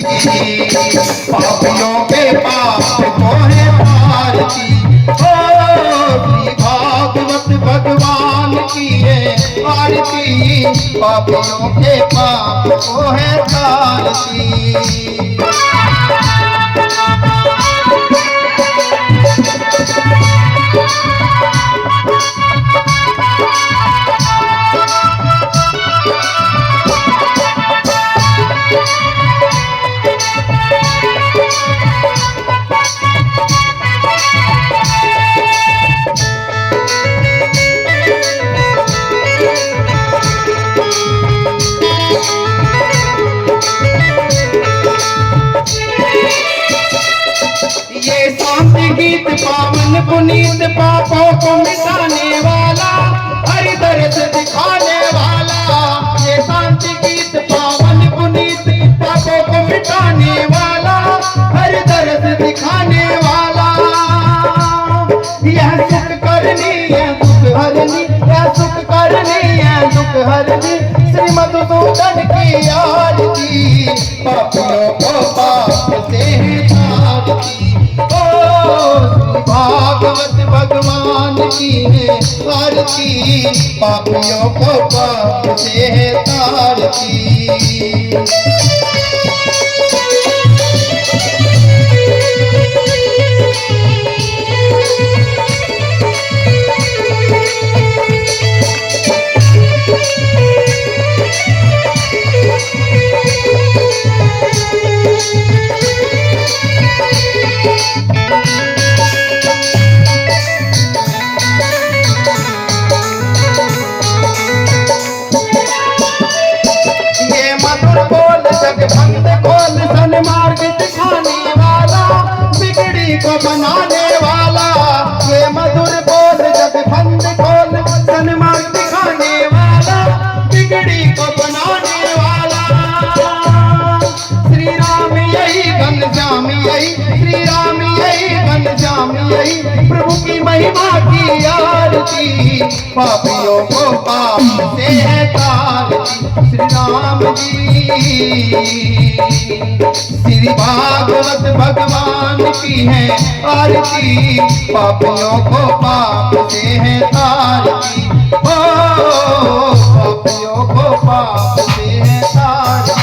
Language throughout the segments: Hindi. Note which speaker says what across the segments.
Speaker 1: पापियों के पाप को है भारती। ओ श्री भागवत भगवान की है आरती, पापियों के पाप को है भारती। ये शांति गीत पावन पुनीत पापों को मिटाने वाला, हर दर्द दिखाने वाला। ये शांति गीत पावन पुनीत पापों को मिटाने वाला, हर दर्द दिखाने वाला। यह सुख करनी है दुख हरनी, यह सुख करनी है दुख हरनी, श्री मधुसूदन की आरती, पापियों को पाप से तारती। भागवत भगवान की है आरती, पापियों को पाप से है तारती। जगबंद खोल सन्मार्ग दिखाने वाला, बिगड़ी को बनाने वाला। ये मधुर बोल जगबंद खोल सन्मार्ग दिखाने वाला, बिगड़ी को बनाने वाला। श्री राम यही घनश्याम यही, श्री राम यही घनश्याम यही, प्रभु की महिमा की आरती, पापियों को पाप से है तारती। श्री राम जी श्री भागवत भगवान की है आरती, पापियों को पाप से है तारती। ओ पापियों को पाप से है तारती।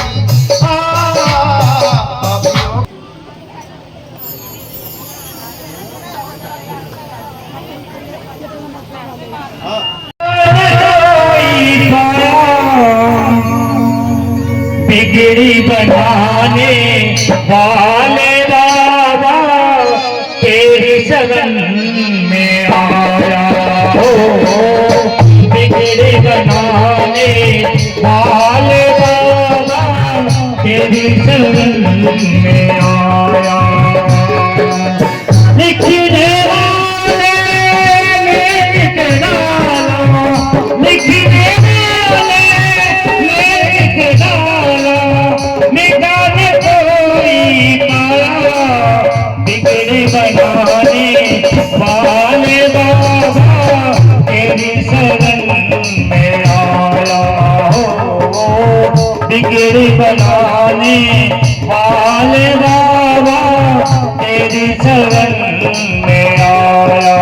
Speaker 1: पापियों
Speaker 2: बिगड़ी बनाने वाले बाबा तेरी शरण में आया हो। बिगड़ी बनाने वाले बाबा तेरी शरण में आया। लिखने वाले लिख डाला, लिखने वाले लिख डाला, मिटाने कोई पाया। बिगड़ी बनाने वाले बाबा तेरी शरण में आया हो। बिगड़ी बनाने वाले बाबा तेरी शरण में आया।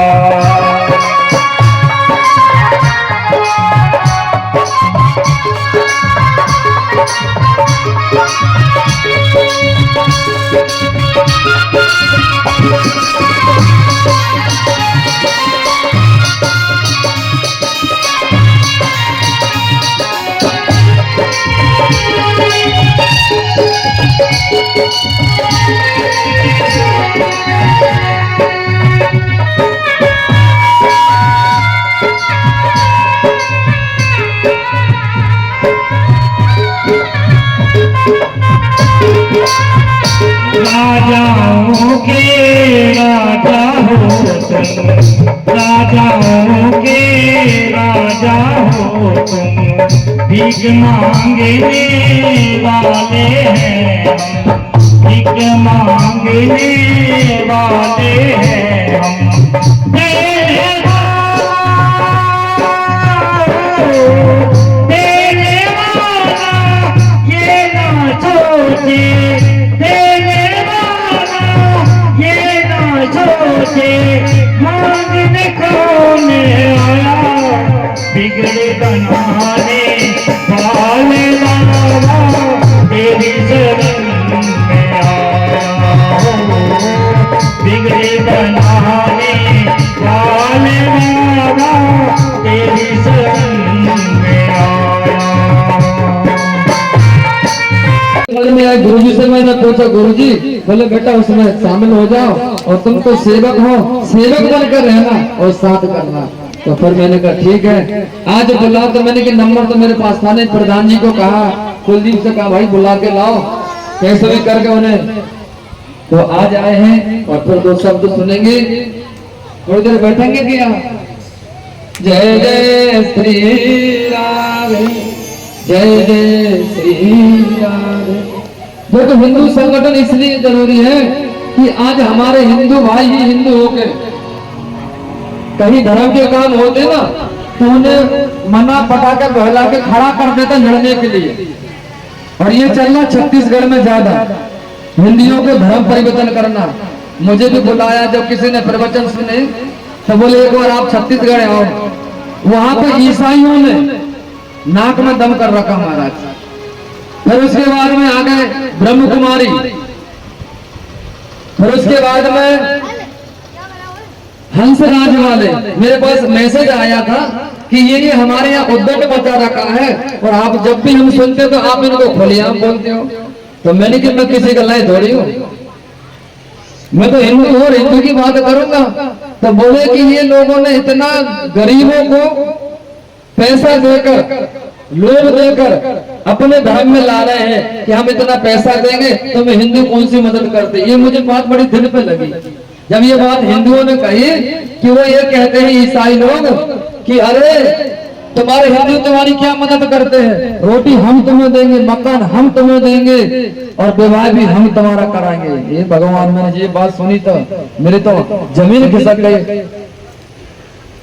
Speaker 2: राजाओं के राजा हो तुम, राजाओं के राजा हो तुम। भीख मांगने वाले हैं हम, भीख मांगने वाले हैं हम। देने वाला ये ना सोचे के मांगने कौन आया, बिगड़े बनाने वाले बाबा तेरी शरण में आया हो, बिगड़े बनाने वाले बाबा तेरी शरण में आया।
Speaker 3: में गुरुजी से मैंने पूछा, गुरुजी बोले बेटा उसमें शामिल हो जाओ और तुम तो सेवक हो, सेवक बनकर रहना और साथ करना। तो फिर मैंने कहा ठीक है, आज बुला। तो मैंने कि नंबर तो मेरे पास था नहीं, प्रधान जी को कहा, कुलदीप से कहा भाई बुला के लाओ कैसे भी करके उन्हें। तो आज आए हैं और फिर दो शब्द सुनेंगे, थोड़ी देर बैठेंगे क्या। जय जय श्री राम, जय जय श्री राम। देखो हिंदू संगठन इसलिए जरूरी है कि आज हमारे हिंदू भाई ही हिंदू होके कहीं धर्म के काम होते ना तो उन्हें मना पटा कर बहला के खड़ा कर देता लड़ने के लिए। और ये चलना छत्तीसगढ़ में ज्यादा हिंदियों के धर्म परिवर्तन करना। मुझे भी बुलाया जब किसी ने प्रवचन सुने तो बोले एक बार आप छत्तीसगढ़ आओ। वहां पे ईसाइयों ने नाक में दम कर रखा महाराज। फिर उसके बाद में आ गए ब्रह्म कुमारी, फिर उसके बाद में हंसराज वाले। मेरे पास मैसेज आया था कि ये हमारे यहाँ उद्दंड मचा रखा है और आप जब भी हम सुनते तो आप इनको खुलेआम बोलते हो। तो मैंने कि मैं किसी का लाई थोड़ी हूँ, मैं तो हिंदू और हिंदू की बात करूंगा। तो बोले कि ये लोगों ने इतना गरीबों को पैसा देकर, लोभ देकर अपने धर्म में ला रहे हैं कि हम इतना पैसा देंगे तो मैं हिंदू कौन सी मदद करते। ये मुझे बात बड़ी दिल पे लगी जब ये बात हिंदुओं ने कही कि वो ये कहते हैं ईसाई लोग कि अरे तुम्हारे हिंदू तुम्हारी क्या मदद करते हैं, रोटी हम तुम्हें देंगे, मकान हम तुम्हें देंगे और विवाह भी हम तुम्हारा कराएंगे। ये भगवान, मैंने ये बात सुनी तो मेरी तो जमीन खिसक गई।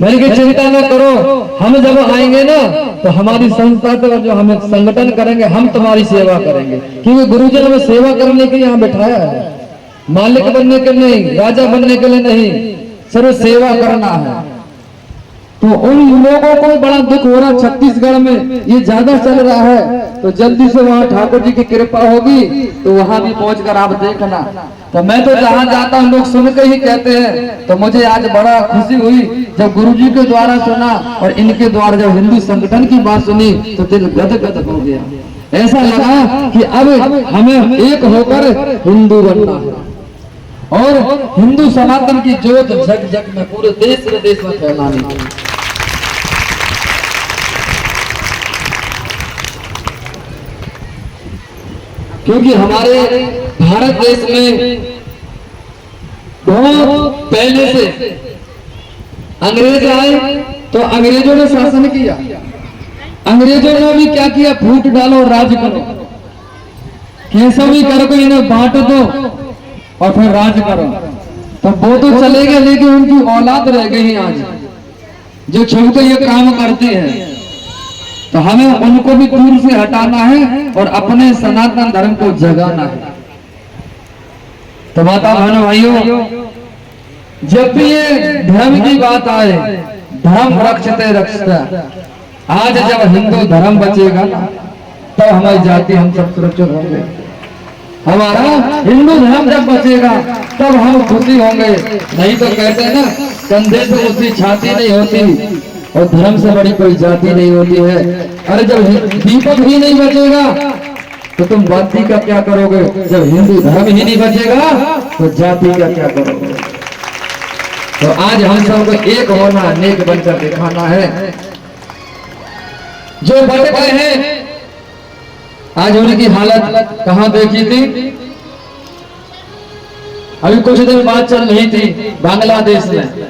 Speaker 3: मैंने की चिंता न करो, हम जब आएंगे ना तो हमारी संस्था तो जो हमें संगठन करेंगे हम तुम्हारी सेवा करेंगे। क्योंकि गुरुजी ने हमें सेवा करने के लिए यहाँ बिठाया है, मालिक बनने के लिए नहीं, राजा बनने के लिए नहीं, सिर्फ सेवा करना है। तो उन लोगों को बड़ा दुख हो रहा छत्तीसगढ़ में, ये ज्यादा चल रहा है। तो जल्दी से वहाँ ठाकुर जी की कृपा होगी तो वहां भी पहुंचकर आप देखना। तो मैं तो जहाँ जाता हूँ लोग सुन के ही कहते हैं। तो मुझे आज बड़ा खुशी हुई जब गुरुजी के द्वारा सुना और इनके द्वारा जब हिंदू संगठन की बात सुनी तो दिल गदगद हो गया। ऐसा लगा कि अब हमें एक होकर हिंदू बनना है और हिंदू सनातन की जोत जग जग में पूरे देश विदेश में फैलानी है। क्योंकि हमारे भारत देश में बहुत पहले से अंग्रेज आए तो अंग्रेजों ने शासन किया। अंग्रेजों ने भी क्या किया, फूट डालो राज करो, कैसा भी करके इन्हें बांट दो और फिर राज करो। तो वो तो चले गए लेकिन उनकी औलाद रह गई आज जो छुप के ये काम करते हैं। तो हमें उनको भी दूर से हटाना है और अपने सनातन धर्म को जगाना है। तो माता बहनों भाइयों, जब भी ये धर्म की बात आए, धर्म रक्षते रक्षता, आज जब हिंदू धर्म बचेगा ना तब हमारी जाति हम सब सुरक्षित होंगे। हमारा हिंदू धर्म जब बचेगा तब हम खुशी होंगे। नहीं तो कहते हैं ना, कंधे से उसकी छाती नहीं होती और धर्म से बड़ी कोई जाति नहीं होती है। अरे जब दीपक ही नहीं बचेगा तो तुम बाती का क्या करोगे। जब हिंदू धर्म ही नहीं बचेगा तो जाति का क्या करोगे। तो आज हम सबको एक होना, नेक बनकर दिखाना है। जो बच गए हैं आज उनकी हालत कहां देखी थी। अभी कुछ दिन बाद चल रही थी बांग्लादेश में।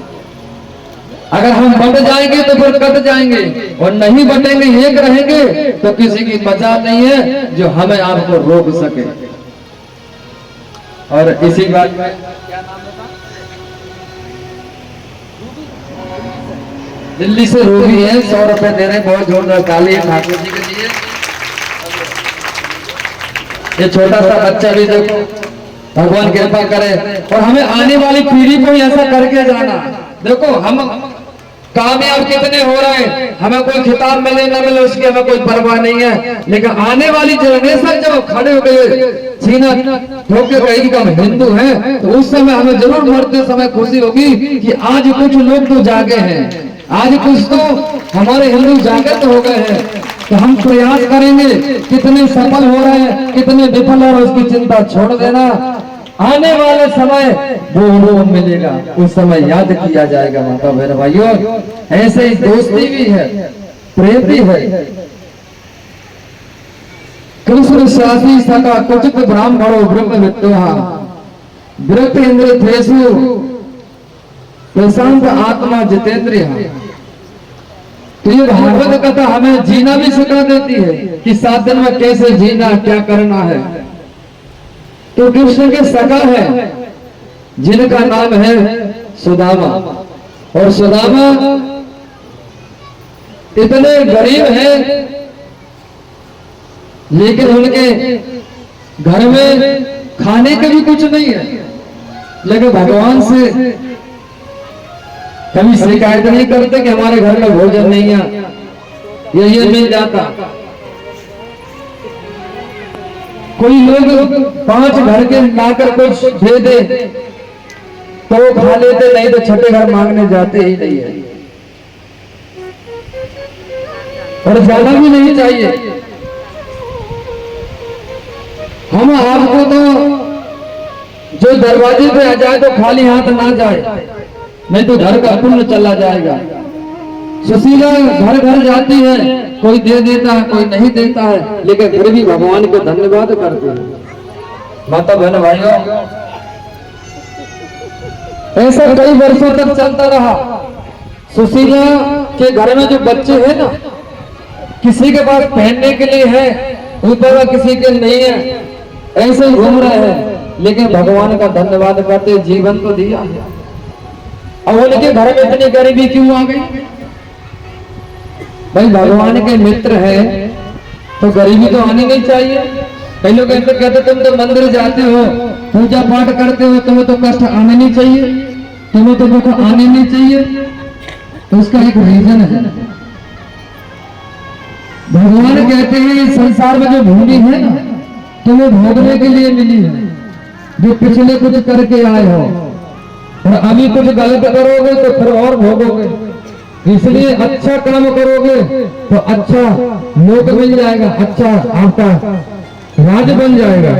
Speaker 3: अगर हम बट जाएंगे तो फिर कट जाएंगे और नहीं बटेंगे, एक रहेंगे तो किसी की मजाल नहीं है जो हमें आपको रोक सके। और इसी बात में क्या नाम था, दिल्ली से रोगी है, 100 रुपए दे रहे, बहुत जोरदार ताली ठाकुर जी के लिए। ये छोटा सा बच्चा भी देखो भगवान कृपा करे और हमें आने वाली पीढ़ी को ही ऐसा करके जाना। देखो हम कामयाब कितने हो रहे हैं, हमें कोई खिताब मिले ना मिले उसकी हमें कोई परवाह नहीं है, लेकिन आने वाली जनरेशन जब खड़े हो गए सीना ठोक के कहेगी कि हम हिंदू हैं, तो उस समय हमें जरूर मरते समय खुशी होगी कि आज कुछ लोग तो जागे हैं, आज कुछ तो हमारे हिंदू जागृत हो गए हैं। तो हम प्रयास करेंगे, कितने सफल हो रहे हैं कितने विफल हो रहे हैं उसकी चिंता छोड़ देना। आने वाले समय वो मिलेगा, उस समय याद किया जाएगा। माता बहन भाइयों, ऐसे ही दोस्ती भी है, प्रेम भी है। कृष्ण शासी सका कुचित ब्राह्मणो ब्रह्म विद्या विरक्त इंद्र थेसु प्रशांत आत्मा जितेंद्रिय। तो ये भागवत कथा हमें जीना भी सिखा देती है कि 7 दिन में कैसे जीना, क्या करना है। तो कृष्ण के सखा है जिनका नाम है सुदामा, और सुदामा इतने गरीब हैं लेकिन उनके घर में खाने के भी कुछ नहीं है, लेकिन भगवान से कभी शिकायत नहीं करते कि हमारे घर में भोजन नहीं है, ये मिल जाता। कोई लोग 5 घर के लाकर कुछ दे दे तो वो खा लेते, नहीं तो छठे घर मांगने जाते ही नहीं है, और ज्यादा भी नहीं चाहिए। हम आपको तो जो दरवाजे पे आ जाए तो खाली हाथ ना जाए, नहीं तो घर का पुण्य चला जाएगा। सुशीला घर घर जाती है, कोई दे देता है कोई नहीं देता है, लेकिन फिर भी भगवान को धन्यवाद करते हैं। माता बहन भाइयों, ऐसा कई वर्षों तक चलता रहा। सुशीला के घर में जो बच्चे हैं ना, किसी के पास पहनने के लिए है, ऊपर किसी के नहीं है, ऐसे ही घूम रहे हैं, लेकिन भगवान का धन्यवाद करते, जीवन तो दिया है। अब उनके घर में इतनी गरीबी क्यों आ गई? भाई भगवान के मित्र है तो गरीबी तो आनी नहीं चाहिए। कई लोग ऐसे कहते तुम तो मंदिर जाते हो, पूजा पाठ करते हो, तुम्हें तो कष्ट आने नहीं चाहिए, तुम्हें तो दुख आने नहीं चाहिए। तो उसका एक रीजन है। भगवान कहते हैं इस संसार में जो भूमि है ना, तुम्हें भोगने के लिए मिली है, जो पिछले कुछ करके आए हो, और अभी कुछ गलत करोगे तो फिर और भोगोगे। इसलिए अच्छा काम करोगे तो अच्छा लोक मिल जाएगा, अच्छा आपका राज बन जाएगा।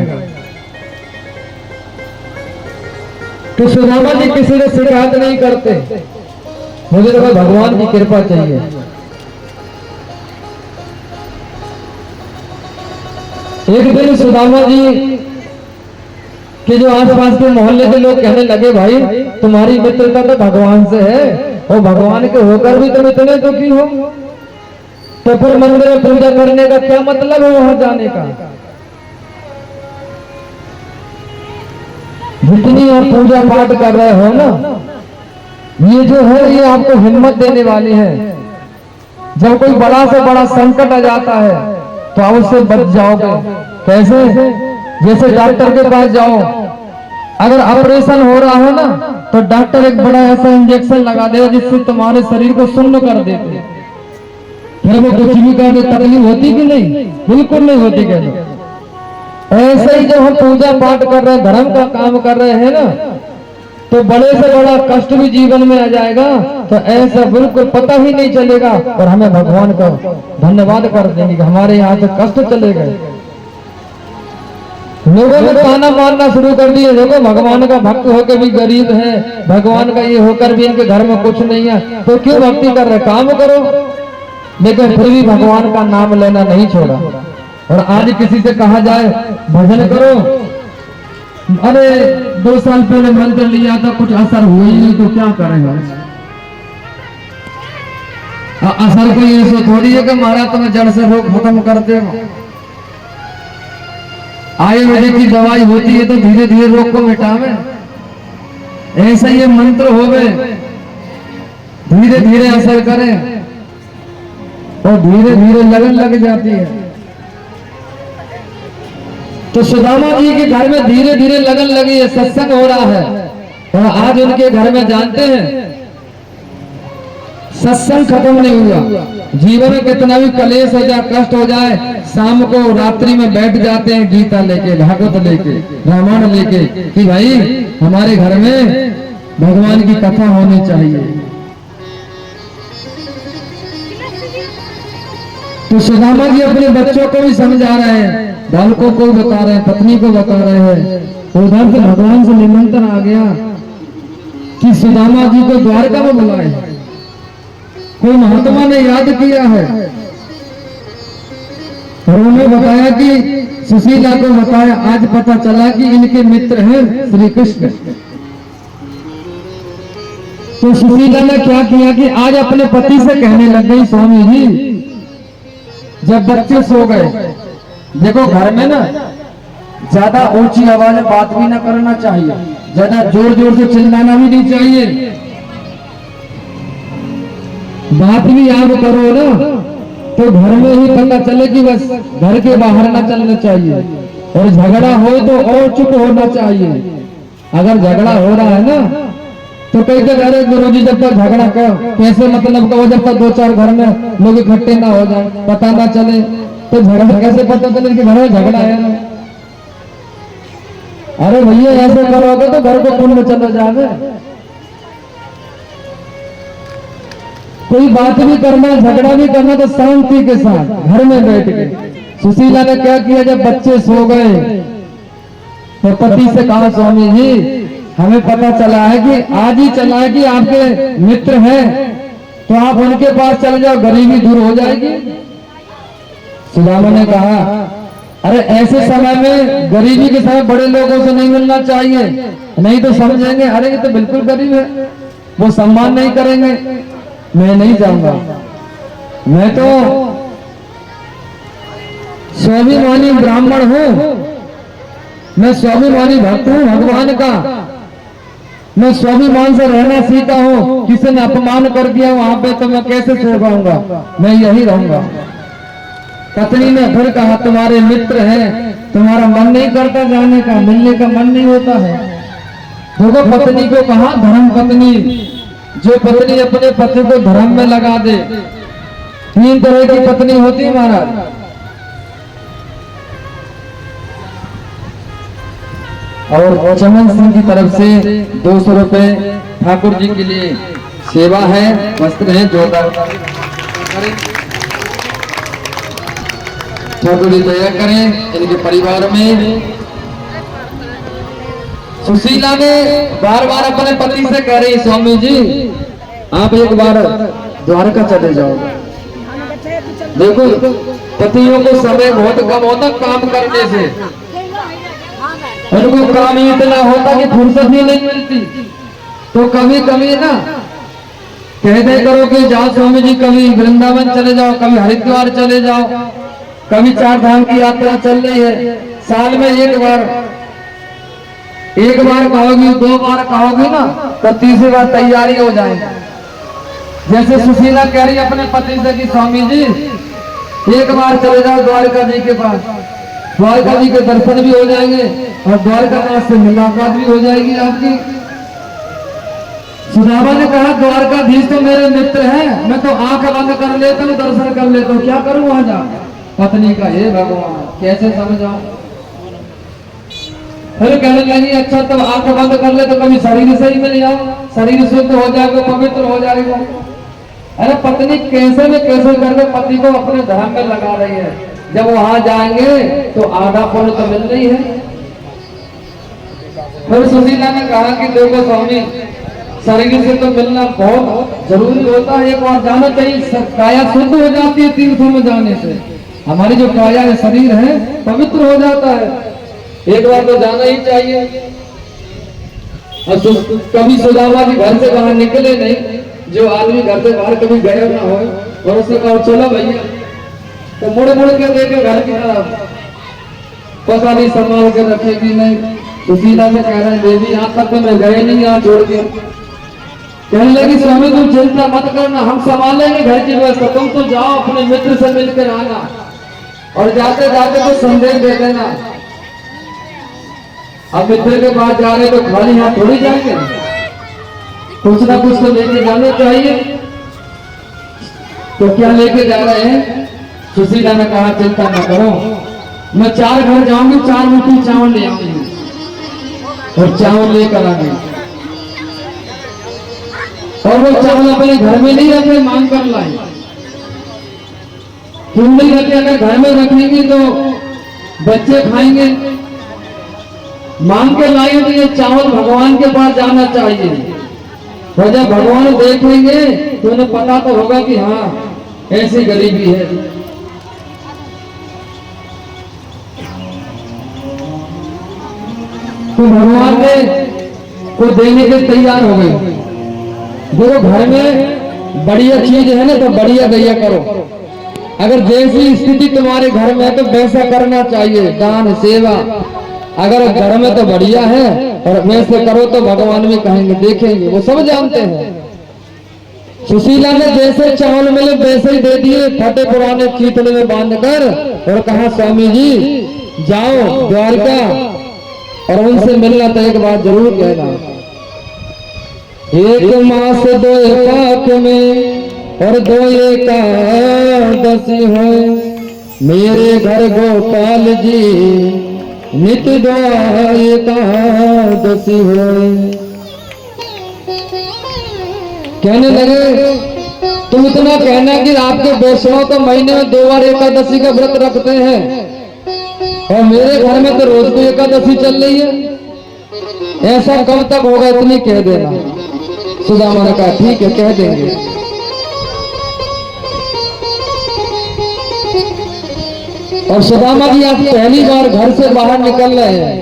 Speaker 3: तो सुदामा जी किसी से शिकायत नहीं करते, मुझे तो भगवान की कृपा चाहिए। एक दिन सुदामा जी कि जो आसपास के मोहल्ले के लोग कहने लगे भाई तुम्हारी मित्रता तो भगवान से है, और भगवान के होकर भी तुम इतने दुखी हो, तो फिर मंदिर में पूजा करने का क्या मतलब है वहां जाने का? जितनी आप पूजा पाठ कर रहे हो ना, ये जो है ये आपको हिम्मत देने वाली है। जब कोई बड़ा से बड़ा संकट आ जाता है तो आप उससे बच जाओगे। कैसे? जैसे डॉक्टर के पास जाओ, अगर ऑपरेशन हो रहा है ना तो डॉक्टर एक बड़ा ऐसा इंजेक्शन लगा देगा जिससे तुम्हारे शरीर को शून्य कर देते, फिर वो कुछ भी कर दे, तकलीफ होती कि नहीं? बिल्कुल नहीं होती। कहते ऐसे ही जब हम पूजा पाठ कर रहे हैं, धर्म का काम कर रहे हैं ना, तो बड़े से बड़ा कष्ट भी जीवन में आ जाएगा तो ऐसा बिल्कुल पता ही नहीं चलेगा, और हमें भगवान का धन्यवाद कर देंगे कि हमारे यहाँ से कष्ट चले गए। लोगों ने ताना मारना शुरू कर दिए, देखो भगवान का भक्त होकर भी गरीब है, भगवान का ये होकर भी इनके घर में कुछ नहीं है, तो क्यों भक्ति कर रहे? काम करो। लेकिन फिर भी भगवान का नाम लेना नहीं छोड़ा। और आज किसी से कहा जाए भजन करो, अरे 2 साल पहले मंत्र लिया था कुछ असर हुआ ही नहीं, तो क्या करेंगे? असर को ये सो थोड़ी है कि महाराज तुम्हें जड़ से रोग खत्म करते हो। आयुर्वेदिक की दवाई होती है तो धीरे धीरे रोग को मिटावे, ऐसा ये मंत्र हो गए, धीरे धीरे असर करें और धीरे धीरे लगन लग जाती है। तो सुदामा जी के घर में धीरे धीरे लगन लगी है, सत्संग हो रहा है। और आज उनके घर में जानते हैं सत्संग खत्म नहीं हुआ। जीवन में कितना भी कलेश हो जाए, कष्ट हो जाए, शाम को रात्रि में बैठ जाते हैं गीता लेके, भागवत लेके, रामायण लेके, कि भाई हमारे घर में भगवान की कथा होनी चाहिए। तो सुदामा जी अपने बच्चों को भी समझा रहे हैं, बालकों को बता रहे हैं, पत्नी को बता रहे हैं। उधर से भगवान से निमंत्रण आ गया कि सुदामा जी को द्वारका में बुलाए। कोई महात्मा ने याद किया है और उन्हें बताया कि सुशीला को बताया, आज पता चला कि इनके मित्र हैं श्री कृष्ण। तो सुशीला ने क्या किया कि आज अपने पति से कहने लग गई, स्वामी जी जब बच्चे सो गए, देखो घर में ना ज्यादा ऊंची आवाज में बात भी ना करना चाहिए, ज्यादा जोर जोर से चिल्लाना भी नहीं चाहिए। बात भी आप करो ना तो घर में ही पता चले कि बस घर के बाहर ना चलना चाहिए। और झगड़ा हो तो और चुप होना चाहिए। अगर झगड़ा हो रहा है ना तो कहते अरे गुरु जी जब तक झगड़ा कैसे मतलब कहो, जब तक 2-4 घर में लोग इकट्ठे ना हो जाए, पता ना चले, तो झगड़ा कैसे पता चले कि घर में झगड़ा है ना। अरे भैया ऐसे करोगे तो घर को पुण्य चला जाए। कोई बात भी करना, झगड़ा भी करना तो शांति के साथ घर में बैठ के। सुशीला ने क्या किया, जब बच्चे सो गए तो पति से कहा, स्वामी जी हमें पता चला है कि आज ही चला है कि आपके मित्र हैं, तो आप उनके पास चले जाओ, गरीबी दूर हो जाएगी। सुदामा ने कहा, अरे ऐसे समय में गरीबी के समय बड़े लोगों से नहीं मिलना चाहिए, नहीं तो समझेंगे अरे ये तो बिल्कुल गरीब है, वो सम्मान नहीं करेंगे। मैं नहीं जाऊंगा, मैं तो स्वाभिमानी ब्राह्मण हूं, मैं स्वाभिमानी भक्त हूं भगवान का, मैं स्वाभिमान से रहना सीखा हूं। किसी ने अपमान कर दिया वहां पे तो मैं कैसे सो पाऊंगा, मैं यही रहूंगा। पत्नी ने फिर कहा, तुम्हारे मित्र हैं, तुम्हारा मन नहीं करता जाने का, मिलने का मन नहीं होता है। देखो पत्नी को कहा धर्म पत्नी, जो पत्नी अपने पति को धर्म में लगा दे। 3 तरह की पत्नी होती है महाराज। और चमन सिंह की तरफ से 200 रुपए ठाकुर जी के लिए सेवा है, वस्त्र है, जोरदार ठाकुर जी दया करें इनके परिवार में। सुशीला ने बार बार अपने पति से कह रही, स्वामी जी आप एक बार द्वारका चले जाओ। देखो पतियों को समय बहुत कम होता काम करने से, उनको काम ही इतना होता कि फुर्सत ही नहीं मिलती। तो कभी कभी ना कह दे करो कि जाओ स्वामी जी, कभी वृंदावन चले जाओ, कभी हरिद्वार चले जाओ, कभी 4 धाम की यात्रा चल रही है। साल में एक बार कहोगी, 2 बार कहोगी ना तो 3री बार तैयारी हो जाएगी। जैसे सुशीला कह रही अपने पति से कि स्वामी जी एक बार चले जाओ द्वारका जी के पास, द्वारका जी के दर्शन भी हो जाएंगे और द्वारका नाथ से मुलाकात भी हो जाएगी आपकी। सुदामा ने कहा, द्वारकाधीश तो मेरे मित्र हैं, मैं तो आंख बंद कर लेता हूँ, दर्शन कर लेता हूँ, क्या करूँ वहां जा। पत्नी का, हे भगवान कैसे समझाऊं। फिर कहने लगी, अच्छा तब आंख बंद कर ले तो कभी शरीर से ही मिल जाओ, शरीर शुद्ध हो जाएगा, पवित्र हो जाएगा। अरे पत्नी कैसे न कैसे करके पति को अपने धर्म में लगा रही है। जब वहां जाएंगे तो आधा पुण्य तो मिल रही है। फिर सुशीला ने कहा कि देखो स्वामी, शरीर से तो मिलना बहुत जरूरी होता है, एक बार जाना चाहिए, काया शुद्ध हो जाती है तीर्थों में जाने से। हमारी जो काया है, शरीर है, पवित्र हो जाता है, एक बार तो जाना ही चाहिए। और कभी सुदामा जी घर से बाहर निकले नहीं, जो आदमी घर से बाहर कभी गया ना हो और उससे कहो चलो भैया, तो मुड़ मुड़ के देखे घर की तरफ, पता नहीं संभाल के रखेगी नहीं। सुशीला से कह रहे हैं, देवी यहाँ तक तो मैं गए नहीं, यहाँ छोड़ के। कहने लगी, स्वामी तुम चिंता मत करना, हम संभालेंगे घर की व्यवस्था, तुम तो जाओ अपने मित्र से मिलकर आना और जाते जाते तो संदेश दे देना अब मित्र के पास जा रहे तो खाली हाथ थोड़ी जाएंगे, कुछ ना कुछ तो लेके जाना चाहिए। तो क्या लेके जा रहे हैं? सुशीला ने कहा चिंता न करो, मैं 4 घर जाऊंगी, 4 मुट्ठी चावल ले आऊंगी और चावल लेकर आएंगे। और वो चावल अपने घर में नहीं रखे, मांग कर लाए। क्यों नहीं रखे? अगर घर में रखेंगे तो बच्चे खाएंगे। मांग के लाए तो ये चावल भगवान के पास जाना चाहिए, और जब भगवान देखेंगे तो उन्हें पता तो होगा कि हाँ ऐसी गरीबी है। तो भगवान ने को देने के तैयार हो गए। देखो घर में बढ़िया चीज है ना तो बढ़िया दैया करो। अगर जैसी स्थिति तुम्हारे घर में है तो वैसा करना चाहिए, दान सेवा। अगर घर में तो बढ़िया है और वैसे करो तो भगवान भी कहेंगे, देखेंगे, वो सब जानते हैं। सुशीला ने जैसे चावल मिले वैसे ही दे दिए, फटे पुराने कीतड़े में बांधकर, और कहा स्वामी जी जाओ द्वारका और उनसे मिलना तो एक बात जरूर कहना। 1 मास 2 पाक में और 2 एकादशी हो, मेरे घर गोपाल जी नित 2 एकादशी हो। कहने लगे तुम इतना कहना कि आपके वैष्णव तो महीने में 2 बार एकादशी का व्रत रखते हैं, और मेरे घर में तो रोज को एकादशी चल रही है, ऐसा कब तक होगा? इतनी कह देना। सुदामा ने कहा ठीक है कह देंगे। और सुदामा जी आज पहली बार घर से बाहर निकल रहे हैं।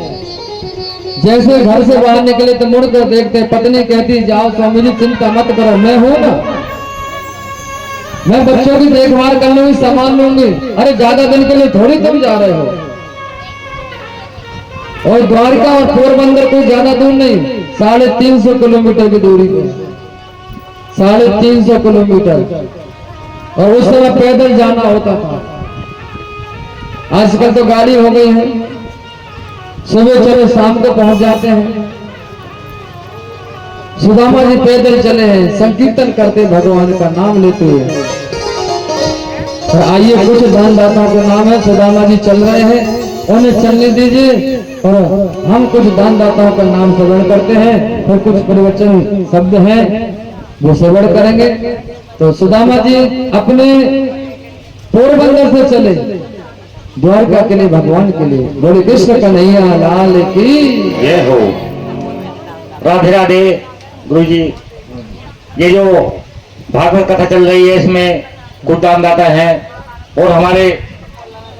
Speaker 3: जैसे घर से बाहर निकले तो मुड़ कर देखते, पत्नी कहती जाओ स्वामी जी चिंता मत करो, मैं हूं ना, मैं बच्चों की देखभाल कर लूंगी, संभाल लूंगी। अरे ज्यादा दिन के लिए थोड़ी तुम जा रहे हो। और द्वारका और पोरबंदर कोई ज्यादा दूर नहीं, 350 किलोमीटर की दूरी पे, 350 किलोमीटर। और उस समय पैदल जाना होता था, आजकल तो गाड़ी हो गई है, सुबह चले शाम को पहुंच जाते हैं। सुदामा जी पैदल चले हैं, संकीर्तन करते भगवान का नाम लेते हुए। और आइए कुछ दानदाताओं के नाम है, सुदामा जी चल रहे हैं, उन्हें चलने दीजिए और हम कुछ दानदाताओं का नाम श्रवण करते हैं, फिर कुछ प्रवचन शब्द हैं वो श्रवण करेंगे। तो सुदामा जी अपने पोरबंदर से चले द्वारका के लिए, भगवान के लिए। बोले कृष्ण कन्हैया लाल की
Speaker 2: जय हो। राधे राधे। गुरु जी, ये जो भागवत कथा चल रही है इसमें कुछ दानदाता हैं और हमारे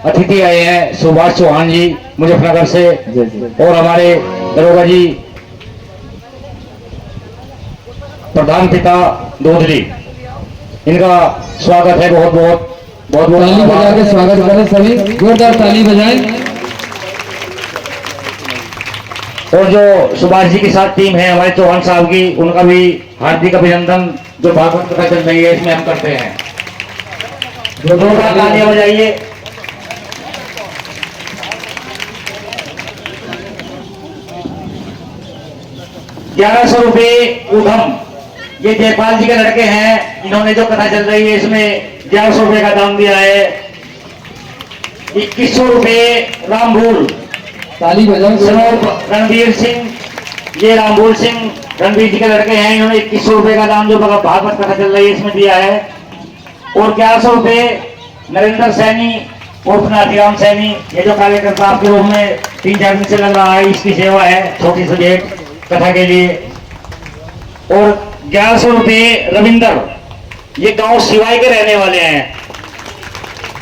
Speaker 2: अतिथि आए हैं सुभाष चौहान जी मुजफ्फरनगर से, और हमारे दरोगा जी प्रधान पिता दोदरी, इनका स्वागत है। बहुत बहुत बहुत बहुत
Speaker 3: ताली बजा के स्वागत करें, सभी जोरदार ताली बजाएं।
Speaker 2: और जो सुभाष जी के साथ टीम है हमारे चौहान साहब की, उनका भी हार्दिक अभिनंदन। जो भागवत कथा चल रही है इसमें हम करते हैं, जो जोरदार तालियां बजाइए। ₹1100 उधम, ये जयपाल जी के लड़के हैं, इन्होंने जो कथा चल रही है इसमें ₹1100 का दाम दिया है। ₹2100 रामभूल,
Speaker 3: ताली बजाओ।
Speaker 2: रणवीर सिंह, ये रामभूल सिंह रणवीर जी के लड़के हैं, इन्होंने ₹2100 का दाम जो भागवत कथा चल रही है इसमें दिया है। और ₹1100 नरेंद्र सैनी उर्फ नाथीराम सैनी, ये जो कार्यकर्ता आपके रूप में 3-4 दिन से लग रहा है, इसकी सेवा है छोटी सी भेंट कथा के लिए। और ₹1100 रविंदर, ये गांव सिवाई के रहने वाले हैं,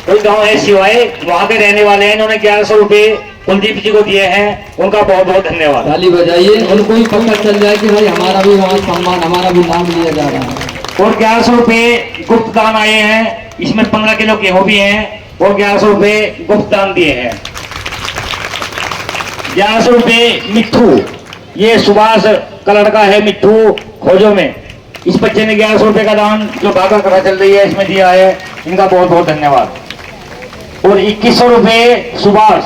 Speaker 2: कोई गांव है सिवाई, वहां के रहने वाले हैं, इन्होंने ₹1100 कुलदीप जी को दिए हैं, उनका बहुत बहुत धन्यवाद।
Speaker 3: ताली बजाइए, उनको भी पता चल जाए कि भाई हमारा भी वहाँ सम्मान, हमारा भी नाम लिया जा रहा है।
Speaker 2: और ₹1100 गुप्त दान आए हैं, इसमें 15 किलो गेहूं भी हैं, और ₹1100 गुप्त दान दिए हैं। ₹1100 मिट्ठू, ये सुभाष का लड़का है मिट्ठू खोजो में, इस बच्चे ने ₹1100 का दान जो भागवत कथा चल रही है इसमें दिया है, इनका बहुत बहुत धन्यवाद। और ₹2100 सुभाष,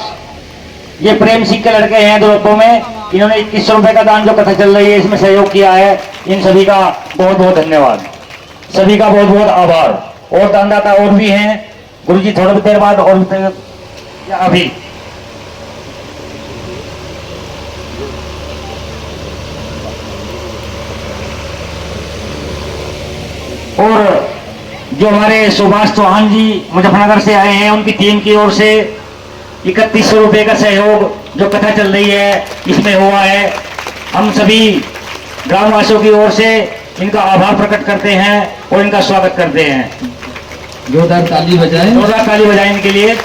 Speaker 2: ये प्रेम सिंह के लड़के हैं द्रोपो में, इन्होंने 2100 रुपए का दान जो कथा चल रही है इसमें सहयोग किया है। इन सभी का बहुत बहुत धन्यवाद, सभी का बहुत बहुत आभार। और दानदाता और भी हैं, गुरुजी थोड़ी देर बाद और या अभी और जो हमारे सुभाष चौहान जी मुजफ्फरनगर से आए हैं, उनकी टीम की ओर से 3100 रुपए का सहयोग जो कथा चल रही है इसमें हुआ है। हम सभी ग्रामवासियों की ओर से इनका आभार प्रकट करते हैं और इनका स्वागत करते हैं।
Speaker 3: जोरदार ताली बजाएं।
Speaker 2: जोरदार ताली बजाएं इनके लिए,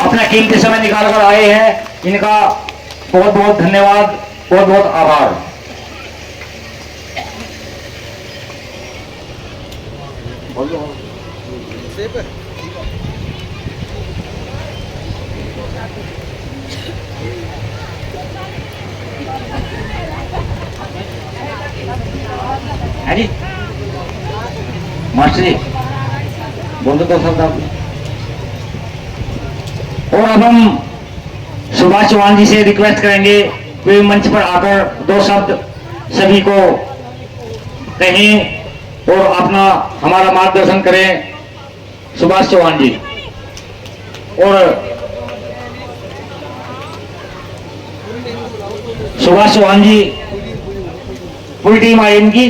Speaker 2: अपना कीमती समय निकाल कर आए हैं, इनका बहुत बहुत धन्यवाद, बहुत बहुत आभार। है जी मास्टर जी, बोल दो शब्द आप। और अब हम सुभाष चौहान जी से रिक्वेस्ट करेंगे वे मंच पर आकर दो शब्द सभी को कहें और अपना हमारा मार्गदर्शन करें। सुभाष चौहान जी और सुभाष चौहान जी, पूरी टीम आई इनकी।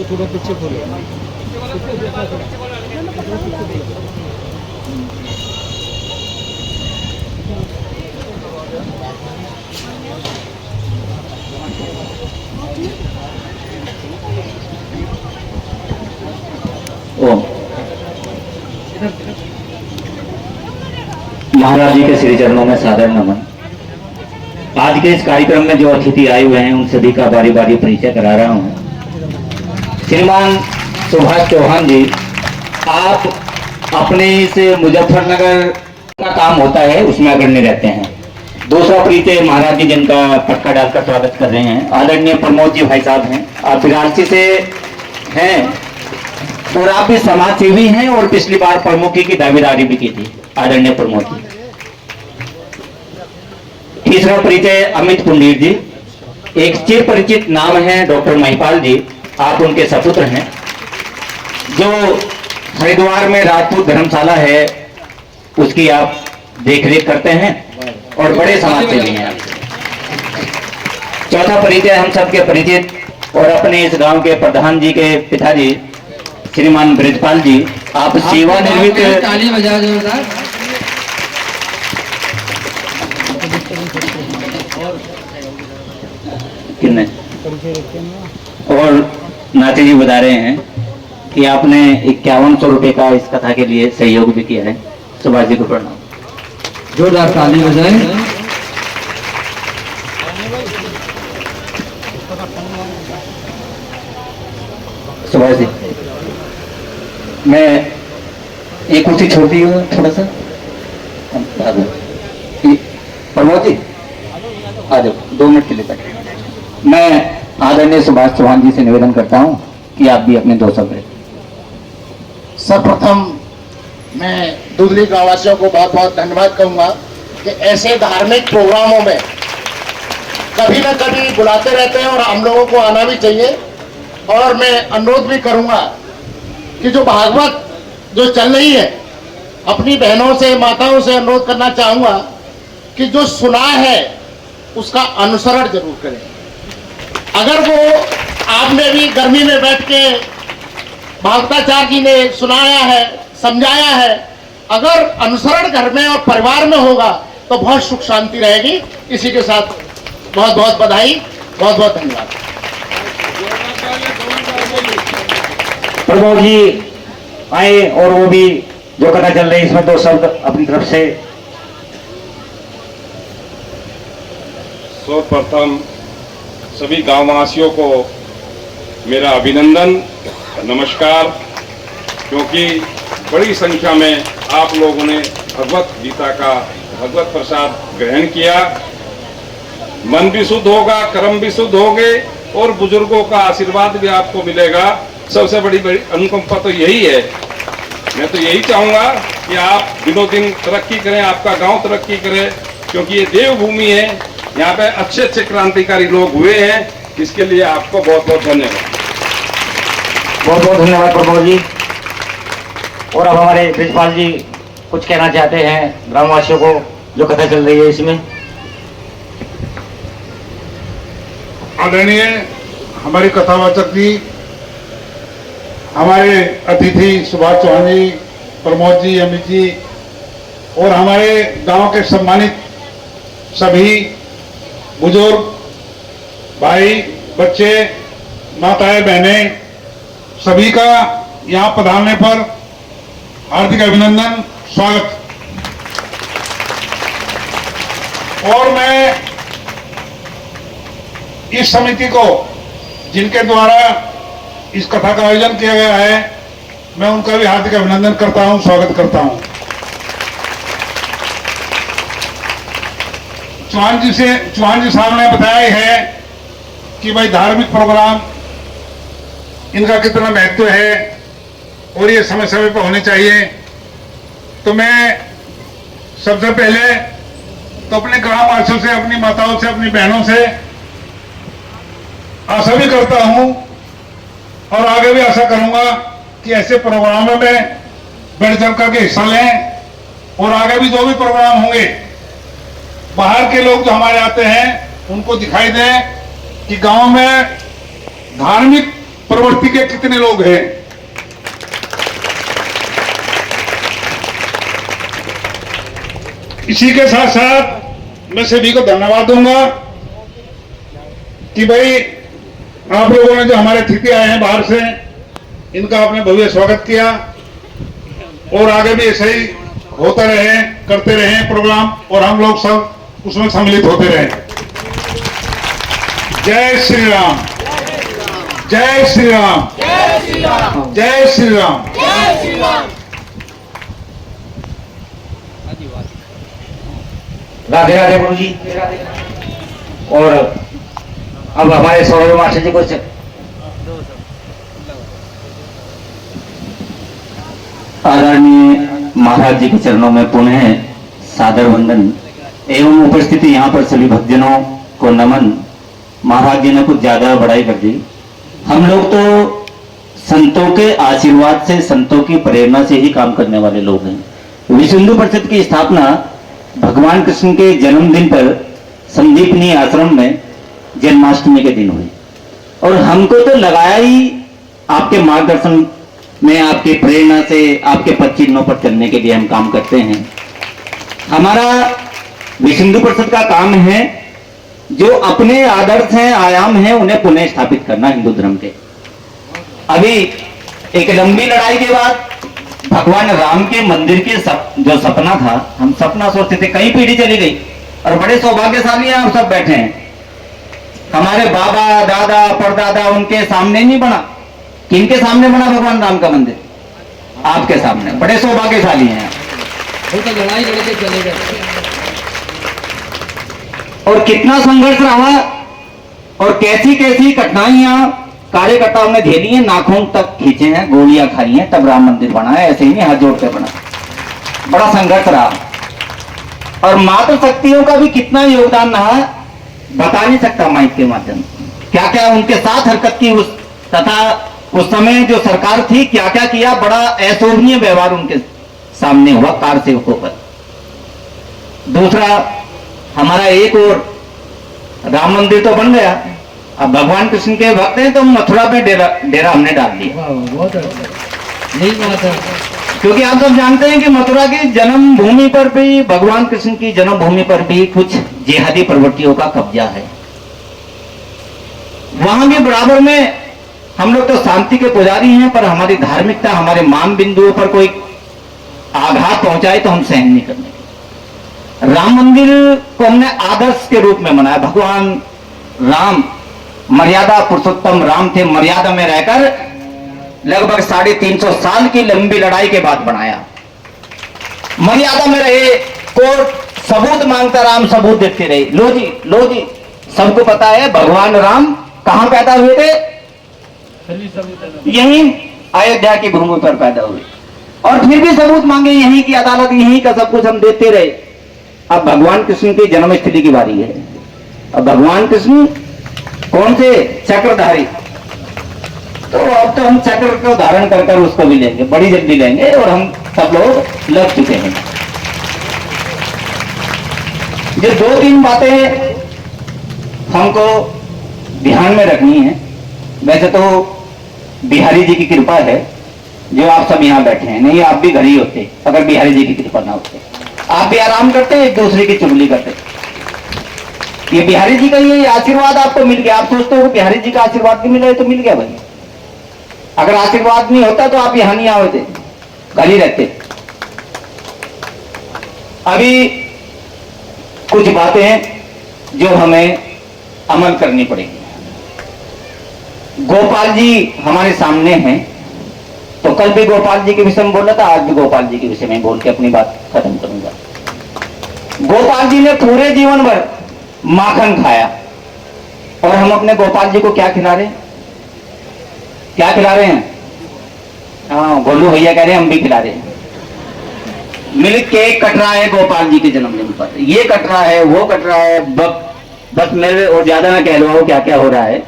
Speaker 3: थोड़ा पीछे खोलो।
Speaker 4: महाराज जी के श्री चरणों में सादर नमन। आज के इस कार्यक्रम में जो अतिथि आए हुए हैं उन सभी का बारी बारी परिचय करा रहा हूं। श्रीमान सुभाष चौहान जी, आप अपने इस मुजफ्फरनगर का काम होता है उसमें अग्रणी रहते हैं। दूसरा परिचय महाराज जी जिनका पटका डालकर स्वागत कर रहे हैं, आदरणीय प्रमोद जी भाई साहब हैं, आप विरासती से हैं और आप भी समाज सेवी हैं और पिछली बार प्रमुखी की दावेदारी भी की थी, आदरणीय प्रमोद जी। तीसरा परिचय अमित पुंडीर जी, एक चिर परिचित नाम है डॉक्टर महिपाल जी, आप उनके सपुत्र हैं, जो हरिद्वार में राजपूत धर्मशाला है उसकी आप देखरेख करते हैं और बड़े समाज सेवी हैं। चौथा परिचय हम सबके परिचित और अपने इस गांव के प्रधान जी के पिताजी श्रीमान ब्रजपाल जी, आप सेवानिवृत्त।
Speaker 3: ताली बजाओ जोरदार।
Speaker 4: कितने और नाते जी बता रहे हैं कि आपने 5100 रुपए का इस कथा के लिए सहयोग भी किया है। सुभाष जी को प्रणाम।
Speaker 3: जोरदार ताली बजाएं।
Speaker 4: सुभाष जी, मैं एक कुर्सी छोड़ती हूँ थोड़ा सा। प्रमोद जी आ जाओ, 2 मिनट के लिए तक। मैं आदरणीय सुभाष चौहान जी से निवेदन करता हूँ कि आप भी अपने 2 शब्द रखें।
Speaker 1: सर्वप्रथम मैं दुधली गांववासियों को बहुत बहुत धन्यवाद कहूंगा कि ऐसे धार्मिक प्रोग्रामों में कभी न कभी बुलाते रहते हैं और हम लोगों को आना भी चाहिए। और मैं अनुरोध भी करूंगा कि जो भागवत जो चल रही है, अपनी बहनों से माताओं से अनुरोध करना चाहूंगा कि जो सुना है उसका अनुसरण जरूर करें। अगर वो आपने भी गर्मी में बैठ के भागवताचार्य जी ने सुनाया है, समझाया है, अगर अनुसरण घर में और परिवार में होगा तो बहुत सुख शांति रहेगी। इसी के साथ बहुत बहुत बधाई, बहुत बहुत धन्यवाद।
Speaker 2: प्रमोद जी आए और वो भी जो कथा चल रही है इसमें 2 शब्द अपनी तरफ से।
Speaker 5: सर्वप्रथम सभी गांववासियों को मेरा अभिनंदन, नमस्कार, क्योंकि बड़ी संख्या में आप लोगों ने भगवत गीता का भगवत प्रसाद ग्रहण किया। मन भी शुद्ध होगा, कर्म भी शुद्ध होंगे और बुजुर्गों का आशीर्वाद भी आपको मिलेगा। सबसे बड़ी अनुकंपा तो यही है। मैं तो यही चाहूंगा कि आप दिनों दिन तरक्की करें, आपका गांव तरक्की करे, क्योंकि ये देवभूमि है। यहाँ पे अच्छे अच्छे क्रांतिकारी लोग हुए हैं। इसके लिए आपको बहुत बहुत धन्यवाद।
Speaker 2: बहुत बहुत धन्यवाद प्रमोद जी। और अब हमारे ब्रिजपाल जी कुछ कहना चाहते हैं ग्रामवासियों को, जो कथा चल रही है इसमें।
Speaker 6: आदरणीय हमारे कथावाचक जी, हमारे अतिथि सुभाष चौहान जी, प्रमोद जी, अमित जी और हमारे गांव के सम्मानित सभी बुजुर्ग भाई, बच्चे, माताएं, बहनें, सभी का यहाँ पधारने पर हार्दिक अभिनंदन, स्वागत। और मैं इस समिति को, जिनके द्वारा इस कथा का आयोजन किया गया है, मैं उनका भी हार्दिक अभिनंदन करता हूं, स्वागत करता हूं। चौहान जी साहब ने बताया है कि भाई धार्मिक प्रोग्राम इनका कितना महत्व है और ये समय समय पर होने चाहिए। तो मैं सबसे पहले तो अपने ग्रामवासियों से, अपनी माताओं से, अपनी बहनों से आशा भी करता हूं और आगे भी आशा करूंगा कि ऐसे प्रोग्रामों में बढ़ चढ़ करके हिस्सा लें और आगे भी जो भी प्रोग्राम होंगे, बाहर के लोग जो हमारे आते हैं उनको दिखाई दें कि गांव में धार्मिक प्रवृत्ति के कितने लोग हैं। इसी के साथ साथ मैं सभी को धन्यवाद दूंगा कि भाई आप लोगों ने जो हमारे अतिथि आए हैं बाहर से, इनका आपने भव्य स्वागत किया और आगे भी ऐसे ही होता रहे, करते रहे प्रोग्राम और हम लोग सब उसमें सम्मिलित होते रहे। जय श्री राम, जय श्री राम, जय श्री राम।
Speaker 2: राधे राधे गुरु जी। और अब हमारे सौरभ मास्टर जी कुछ
Speaker 4: आदरणीय महाराज जी के चरणों में पुनः सादर वंदन एवं उपस्थिति यहाँ पर सभी भक्तजनों को नमन। महाराज जी ने कुछ ज्यादा बड़ाई कर दी। हम लोग तो संतों के आशीर्वाद से, संतों की प्रेरणा से ही काम करने वाले लोग हैं। विश्व हिंदू परिषद की स्थापना भगवान कृष्ण के जन्मदिन पर संदीपनी आश्रम में जन्माष्टमी के दिन हुई और हमको तो लगाया ही आपके मार्गदर्शन में, आपके प्रेरणा से, आपके पद चिन्हों पर चलने के लिए हम काम करते हैं। हमारा विश्व हिंदू परिषद का काम है जो अपने आदर्श हैं, आयाम हैं, उन्हें पुनः स्थापित करना हिंदू धर्म के। अभी एक लंबी लड़ाई के बाद भगवान राम के मंदिर के जो सपना था, हम सपना सोचते थे, कई पीढ़ी चली गई और बड़े सौभाग्यशाली हैं हम सब बैठे हैं। हमारे बाबा, दादा, परदादा उनके सामने नहीं बना। किनके सामने बना भगवान राम का मंदिर? आपके सामने। बड़े सौभाग्यशाली हैं।
Speaker 3: वो तो लड़ाई लड़के चले गए
Speaker 4: और कितना संघर्ष रहा और कैसी कैसी कठिनाइयां कार्यकर्ताओं ने झेली हैं, नाखून तक खींचे हैं, गोलियां खाई हैं, तब राम मंदिर बना है। ऐसे ही नहीं हाथ जोड़ के बना, बड़ा संघर्ष रहा। और मातृ शक्तियों का भी कितना योगदान रहा बता नहीं सकता माइक के माध्यम से। क्या क्या उनके साथ हरकत की तथा उस समय जो सरकार थी क्या क्या किया, बड़ा अशोभनीय व्यवहार उनके सामने हुआ कार सेवकों पर। दूसरा, हमारा एक और राम मंदिर तो बन गया, अब भगवान कृष्ण के भक्त हैं तो मथुरा पे डेरा हमने डाल दिया।
Speaker 3: बहुत यही बात है,
Speaker 4: क्योंकि आप सब जानते हैं कि मथुरा की जन्मभूमि पर भी, भगवान कृष्ण की जन्मभूमि पर भी कुछ जिहादी प्रवृत्तियों का कब्जा है। वहां भी बराबर में हम लोग तो शांति के पुजारी हैं, पर हमारी धार्मिकता, हमारे मान बिंदुओं पर कोई आघात पहुंचाए तो हम सहन नहीं करने। राम मंदिर को हमने आदर्श के रूप में मनाया। भगवान राम मर्यादा पुरुषोत्तम राम थे, मर्यादा में रहकर लगभग 350 साल की लंबी लड़ाई के बाद बनाया। मर्यादा में रहे। कोर्ट सबूत मांगता, राम सबूत देते रहे। लो जी सबको पता है भगवान राम कहां पैदा हुए थे? यहीं अयोध्या की भूमि पर पैदा हुए, और फिर भी सबूत मांगे यहीं की अदालत, यहीं का सब कुछ हम देते रहे। अब भगवान कृष्ण की जन्मस्थली की बारी है। अब भगवान कृष्ण कौन से? चक्रधारी। तो अब तो हम चक्र को धारण कर कर उसको भी लेंगे, बड़ी जल्दी लेंगे, और हम सब लोग लग चुके हैं। ये 2-3 बातें हमको ध्यान में रखनी है। वैसे तो बिहारी जी की कृपा है जो आप सब यहाँ बैठे हैं, नहीं आप भी घर ही होते अगर बिहारी जी की कृपा ना होते। आप भी आराम करते, एक दूसरे की चुगली करते। ये बिहारी जी का ये आशीर्वाद आपको मिल गया। आप सोचते हो बिहारी जी का आशीर्वाद नहीं मिला, तो मिल गया भाई। अगर आशीर्वाद नहीं होता तो आप यहां नहीं आते, घर ही रहते। अभी कुछ बातें जो हमें अमल करनी पड़ेगी। गोपाल जी हमारे सामने हैं, तो कल भी गोपाल जी के विषय में बोला था, आज भी गोपाल जी के विषय में बोल के अपनी बात खत्म करूंगा। गोपाल जी ने पूरे जीवन भर माखन खाया, और हम अपने गोपाल जी को क्या खिला रहे हैं? क्या खिला रहे हैं? हाँ, गोलू भैया कह रहे हैं हम भी खिला रहे हैं। मिल्क केक कट रहा है गोपाल जी के जन्मदिन पर, ये कट रहा है, वो कट रहा है, बस मेरे और ज्यादा ना कह लो क्या क्या हो रहा है।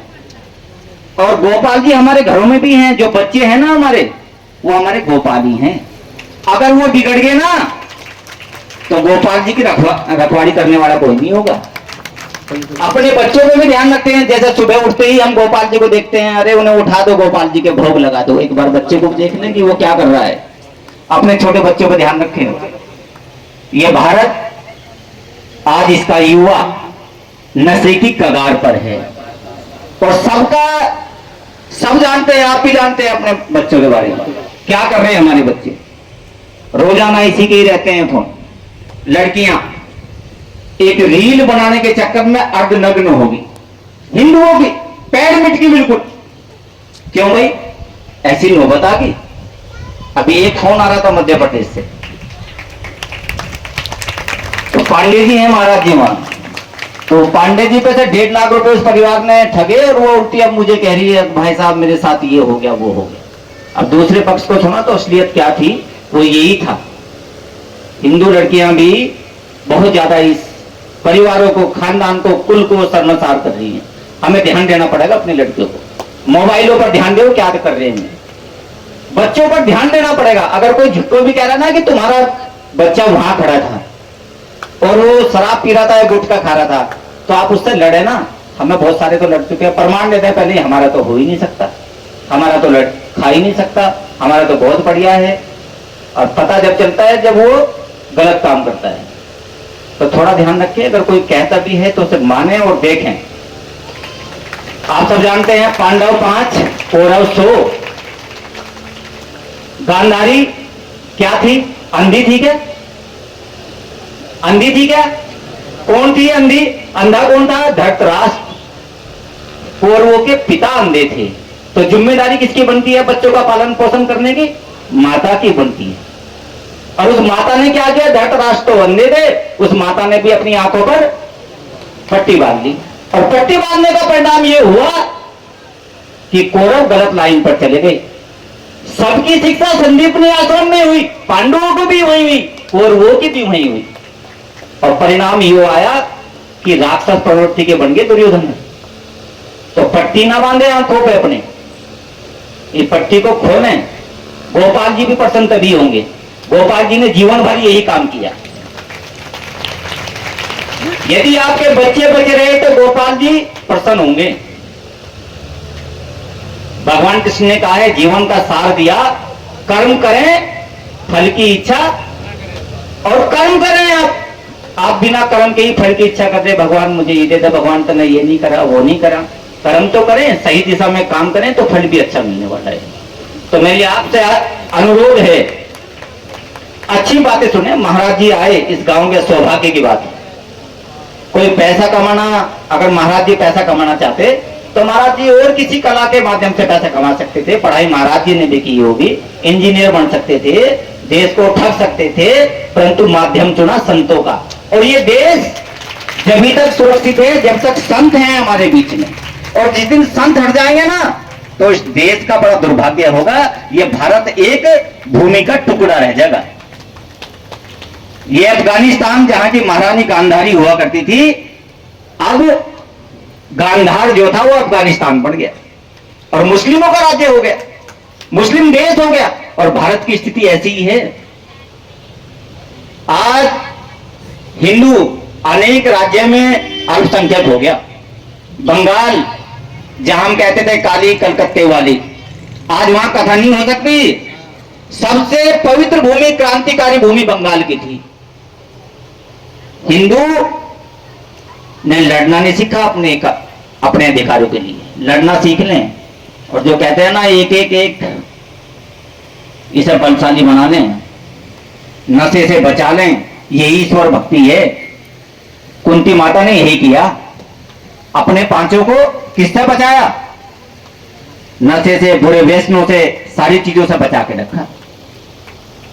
Speaker 4: और गोपाल जी हमारे घरों में भी हैं। जो बच्चे हैं ना हमारे, वो हमारे गोपाल ही हैं। अगर वो बिगड़ गए ना, तो गोपाल जी की रखवाड़ी करने वाला कोई नहीं होगा। अपने बच्चों को भी ध्यान रखते हैं। जैसे सुबह उठते ही हम गोपाल जी को देखते हैं, अरे उन्हें उठा दो, गोपाल जी के भोग लगा दो। एक बार बच्चे को देख लें कि वो क्या कर रहा है। अपने छोटे बच्चों पर ध्यान रखें। ये भारत आज इसका युवा नशे की कगार पर है, और सब जानते हैं, आप भी जानते हैं अपने बच्चों के बारे में। क्या कर रहे हैं हमारे बच्चे? रोजाना इसी के ही रहते हैं फोन। लड़कियां एक रील बनाने के चक्कर में अर्धनग्न होगी, हिंदुओं की पैर मिट की बिल्कुल। क्यों भाई? ऐसी नौबत आ गई। अभी एक फोन आ रहा था मध्य प्रदेश से, तो पांडे जी हैं महाराज जी वहां, तो पांडे जी पे से 1.5 लाख रुपए उस परिवार ने ठगे, और वो उल्टी अब मुझे कह रही है भाई साहब मेरे साथ ये हो गया वो हो गया। अब दूसरे पक्ष को सुना तो असलियत क्या थी, वो यही था। हिंदू लड़कियां भी बहुत ज्यादा इस परिवारों को, खानदान को, कुल को शर्मसार कर रही हैं। हमें ध्यान देना पड़ेगा अपनी लड़कियों को। मोबाइलों पर ध्यान दो क्या कर रहे हैं। बच्चों पर ध्यान देना पड़ेगा। अगर कोई झुट्टो भी कह रहा ना कि तुम्हारा बच्चा वहां खड़ा था और वो शराब पी रहा था या गुटखा खा रहा था, तो आप उससे लड़े ना। हमें बहुत सारे तो लड़ चुके हैं, प्रमाण देते हैं पहले हमारा तो हो ही नहीं सकता, हमारा तो खा ही नहीं सकता, हमारा तो बहुत बढ़िया है। और पता जब चलता है जब वो गलत काम करता है। तो थोड़ा ध्यान रखिए, अगर कोई कहता भी है तो उसे माने और देखें। आप सब जानते हैं पांडव 5 कौरव 100। गांधारी क्या थी? अंधी थी क्या? अंधी थी क्या? कौन थी अंधी? अंधा कौन था? धृतराष्ट्र। कौरवों के पिता अंधे थे। तो जिम्मेदारी किसकी बनती है बच्चों का पालन पोषण करने की? माता की बनती है। और उस माता ने क्या किया? धृतराष्ट्र तो अंधे थे, उस माता ने भी अपनी आंखों पर पट्टी बांध ली, और पट्टी बांधने का परिणाम यह हुआ कि कौरव गलत लाइन पर चले गए। सबकी शिक्षा संदीपनी आश्रम में हुई, पांडवों को भी वही हुई, कौरवों की भी वही हुई, और परिणाम ये आया कि राक्षस प्रवृत्ति के बन गए दुर्योधन। तो पट्टी ना बांधे आंखों पे अपने, ये पट्टी को खोलें। गोपाल जी भी प्रसन्न तभी होंगे। गोपाल जी ने जीवन भर यही काम किया। यदि आपके बच्चे बचे रहे तो गोपाल जी प्रसन्न होंगे। भगवान कृष्ण ने कहा है, जीवन का सार दिया, कर्म करें, फल की इच्छा, और कर्म करें। आप बिना कर्म के ही फल की इच्छा करते, भगवान मुझे ये दे दे, भगवान तो ये नहीं करा वो नहीं करा। कर्म तो करें, सही दिशा में काम करें तो फल भी अच्छा मिलने वाला है। तो मेरी आपसे अनुरोध है, अच्छी बातें सुने। महाराज जी आए, इस गांव के सौभाग्य की बात है। कोई पैसा कमाना, अगर महाराज जी पैसा कमाना चाहते तो महाराज जी और किसी कला के माध्यम से पैसा कमा सकते थे। पढ़ाई महाराज जी ने भी की होगी, इंजीनियर बन सकते थे, देश को ठग सकते थे, परंतु माध्यम चुना संतों का। और ये देश जब तक सुरक्षित है जब तक संत हैं हमारे बीच में, और जिस दिन संत हट जाएंगे ना तो इस देश का बड़ा दुर्भाग्य होगा। ये भारत एक भूमि का टुकड़ा रह जाएगा। ये अफगानिस्तान जहां की महारानी गांधारी हुआ करती थी, अब गांधार जो था वो अफगानिस्तान बन गया और मुस्लिमों का राज्य हो गया, मुस्लिम देश हो गया। और भारत की स्थिति ऐसी ही है। आज हिंदू अनेक राज्य में अल्पसंख्यक हो गया। बंगाल जहां हम कहते थे काली कलकत्ते वाली, आज वहां कथा नहीं हो सकती। सबसे पवित्र भूमि, क्रांतिकारी भूमि बंगाल की थी। हिंदू ने लड़ना नहीं सीखा अपने अधिकारों के लिए। लड़ना सीख लें, और जो कहते हैं ना एक एक एक इसे बलशाली बना लें, नशे से बचा लें, यही ईश्वर भक्ति है। कुंती माता ने यही किया, अपने पांचों को किससे बचाया? नशे से, बुरे व्यसनों से, सारी चीजों से बचा के रखा।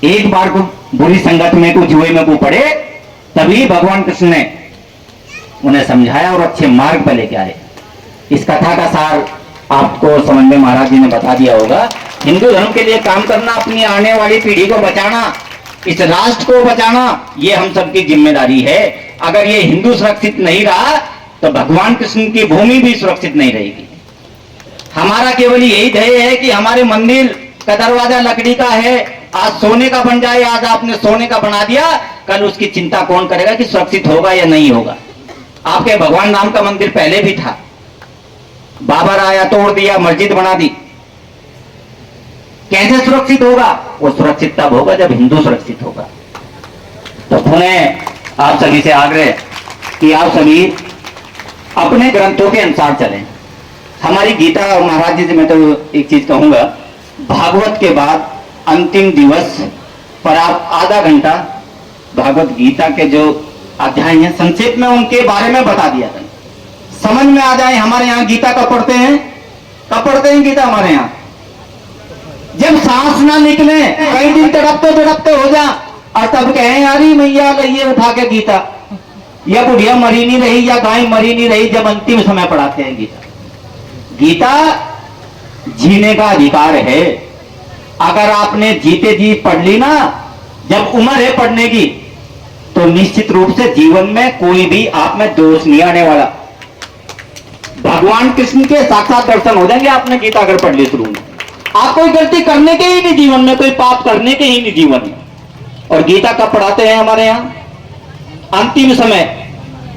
Speaker 4: एक बार को बुरी संगत में, को जुए में को पड़े, तभी भगवान कृष्ण ने उन्हें समझाया और अच्छे मार्ग पर लेके आए। इस कथा का सार आपको समझ में महाराज जी ने बता दिया होगा। हिंदू धर्म के लिए काम करना, अपनी आने वाली पीढ़ी को बचाना, इस राष्ट्र को बचाना, ये हम सबकी जिम्मेदारी है। अगर ये हिंदू सुरक्षित नहीं रहा तो भगवान कृष्ण की भूमि भी सुरक्षित नहीं रहेगी। हमारा केवल यही ध्येय है कि हमारे मंदिर का दरवाजा लकड़ी का है, आज सोने का बन जाए। आज आपने सोने का बना दिया, कल उसकी चिंता कौन करेगा कि सुरक्षित होगा या नहीं होगा। आपके भगवान नाम का मंदिर पहले भी था, बाबर आया तोड़ दिया, मस्जिद बना दी, कैसे सुरक्षित होगा? वो सुरक्षित तब होगा जब हिंदू सुरक्षित होगा। तो पुनः आप सभी से आग्रह कि आप सभी अपने ग्रंथों के अनुसार चलें। हमारी गीता और महाराज जी से मैं तो एक चीज कहूंगा, भागवत के बाद अंतिम दिवस पर आप आधा घंटा भागवत गीता के जो अध्याय हैं संक्षेप में उनके बारे में बता दिया था, समझ में आ जाए। हमारे यहाँ गीता कब पढ़ते हैं? कब पढ़ते हैं गीता हमारे यहाँ? जब सांस ना निकले, कई दिन तड़पते हो जा, और तब कहें यारी मैया लइए उठा के गीता, या बुढ़िया मरी नहीं रही या गाय मरी नहीं रही, जब अंतिम समय पढ़ाते हैं गीता। गीता जीने का अधिकार है। अगर आपने जीते जी पढ़ ली ना, जब उम्र है पढ़ने की, तो निश्चित रूप से जीवन में कोई भी आप में दोष नहीं आने वाला। भगवान कृष्ण के साक्षात दर्शन हो जाएंगे आपने गीता अगर पढ़ ली शुरू में। आप कोई गलती करने के ही नहीं जीवन में, कोई पाप करने के ही नहीं जीवन में। और गीता कब पढ़ाते हैं हमारे यहाँ? अंतिम समय,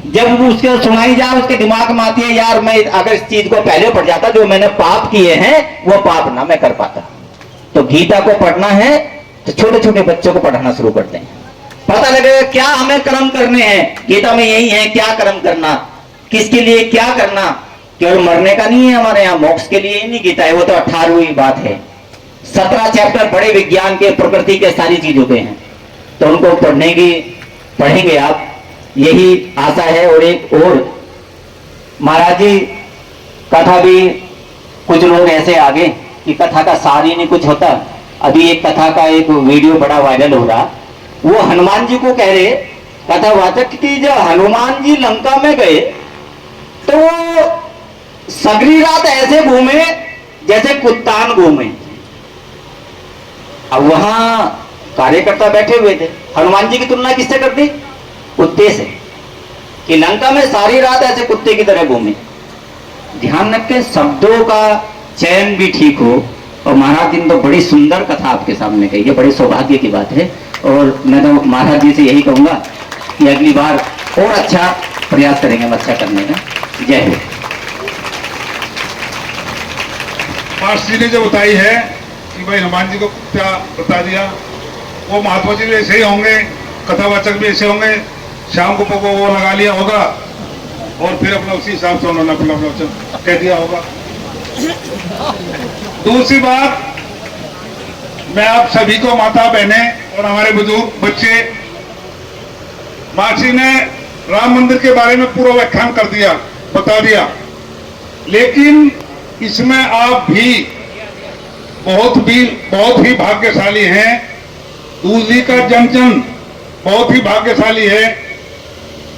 Speaker 4: जब उसके सुनाई जाए, उसके दिमाग में आती है यार मैं अगर इस चीज को पहले पढ़ जाता, जो मैंने पाप किए हैं वो पाप ना मैं कर पाता। तो गीता को पढ़ना है तो छोटे छोटे बच्चों को पढ़ाना शुरू करते हैं, पता लगेगा क्या हमें कर्म करने हैं। गीता में यही है, क्या कर्म करना, किसके लिए क्या करना। केवल मरने का नहीं है हमारे यहाँ, मोक्ष के लिए ही नहीं गीता है, वो तो 18वीं बात है। 17 चैप्टर बड़े विज्ञान के, प्रकृति के, सारी चीजों के हैं, तो उनको पढ़ेंगे आप, यही आशा है। और एक और महाराज जी कथा भी कुछ लोग ऐसे आगे कि कथा का सार ही नहीं कुछ होता। अभी एक कथा का एक वीडियो बड़ा वायरल हो रहा, वो हनुमान जी को कह रहे कथावाचक कि जब हनुमान जी लंका में गए तो वो सगरी रात ऐसे घूमे जैसे कुत्तान घूमे। अब वहां कार्यकर्ता बैठे हुए थे, हनुमान जी की तुलना किससे कर दी? कुत्ते से, कि लंका में सारी रात ऐसे कुत्ते की तरह घूमे। ध्यान रखें, शब्दों का चयन भी ठीक हो। और महाराज जी ने तो बड़ी सुंदर कथा आपके सामने कही है, बड़ी सौभाग्य की बात है। और मैं तो महाराज जी से यही कहूंगा कि अगली बार और अच्छा प्रयास करेंगे हम अच्छा करने का। जय हो।
Speaker 6: मास्टर जी ने जो बताई है कि भाई हनुमान जी को क्या बता दिया, वो महात्मा जी भी ऐसे ही होंगे, कथावाचक भी ऐसे होंगे, शाम को वो लगा लिया होगा और फिर अपना उसी हिसाब से उन्होंने अपना वचन कह दिया होगा। दूसरी बात, मैं आप सभी को, माता बहनें और हमारे बुजुर्ग बच्चे, मासी ने राम मंदिर के बारे में पूरा व्याख्यान कर दिया, बता दिया, लेकिन इसमें आप भी बहुत ही भाग्यशाली हैं दूसरी का जन जन बहुत ही भाग्यशाली है,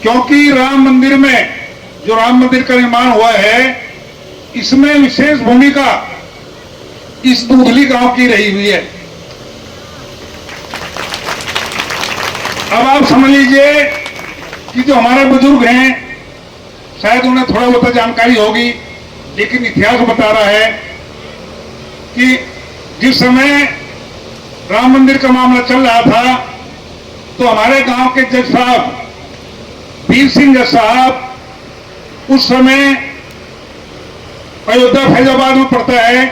Speaker 6: क्योंकि राम मंदिर में जो राम मंदिर का निर्माण हुआ है, इसमें विशेष भूमिका इस दूधली गांव की रही हुई है। अब आप समझ लीजिए कि जो हमारे बुजुर्ग हैं, शायद उन्हें थोड़ा बहुत जानकारी होगी, लेकिन इतिहास बता रहा है कि जिस समय राम मंदिर का मामला चल रहा था, तो हमारे गांव के जज साहब वीर सिंह जज साहब, उस समय अयोध्या फैजाबाद में पड़ता है,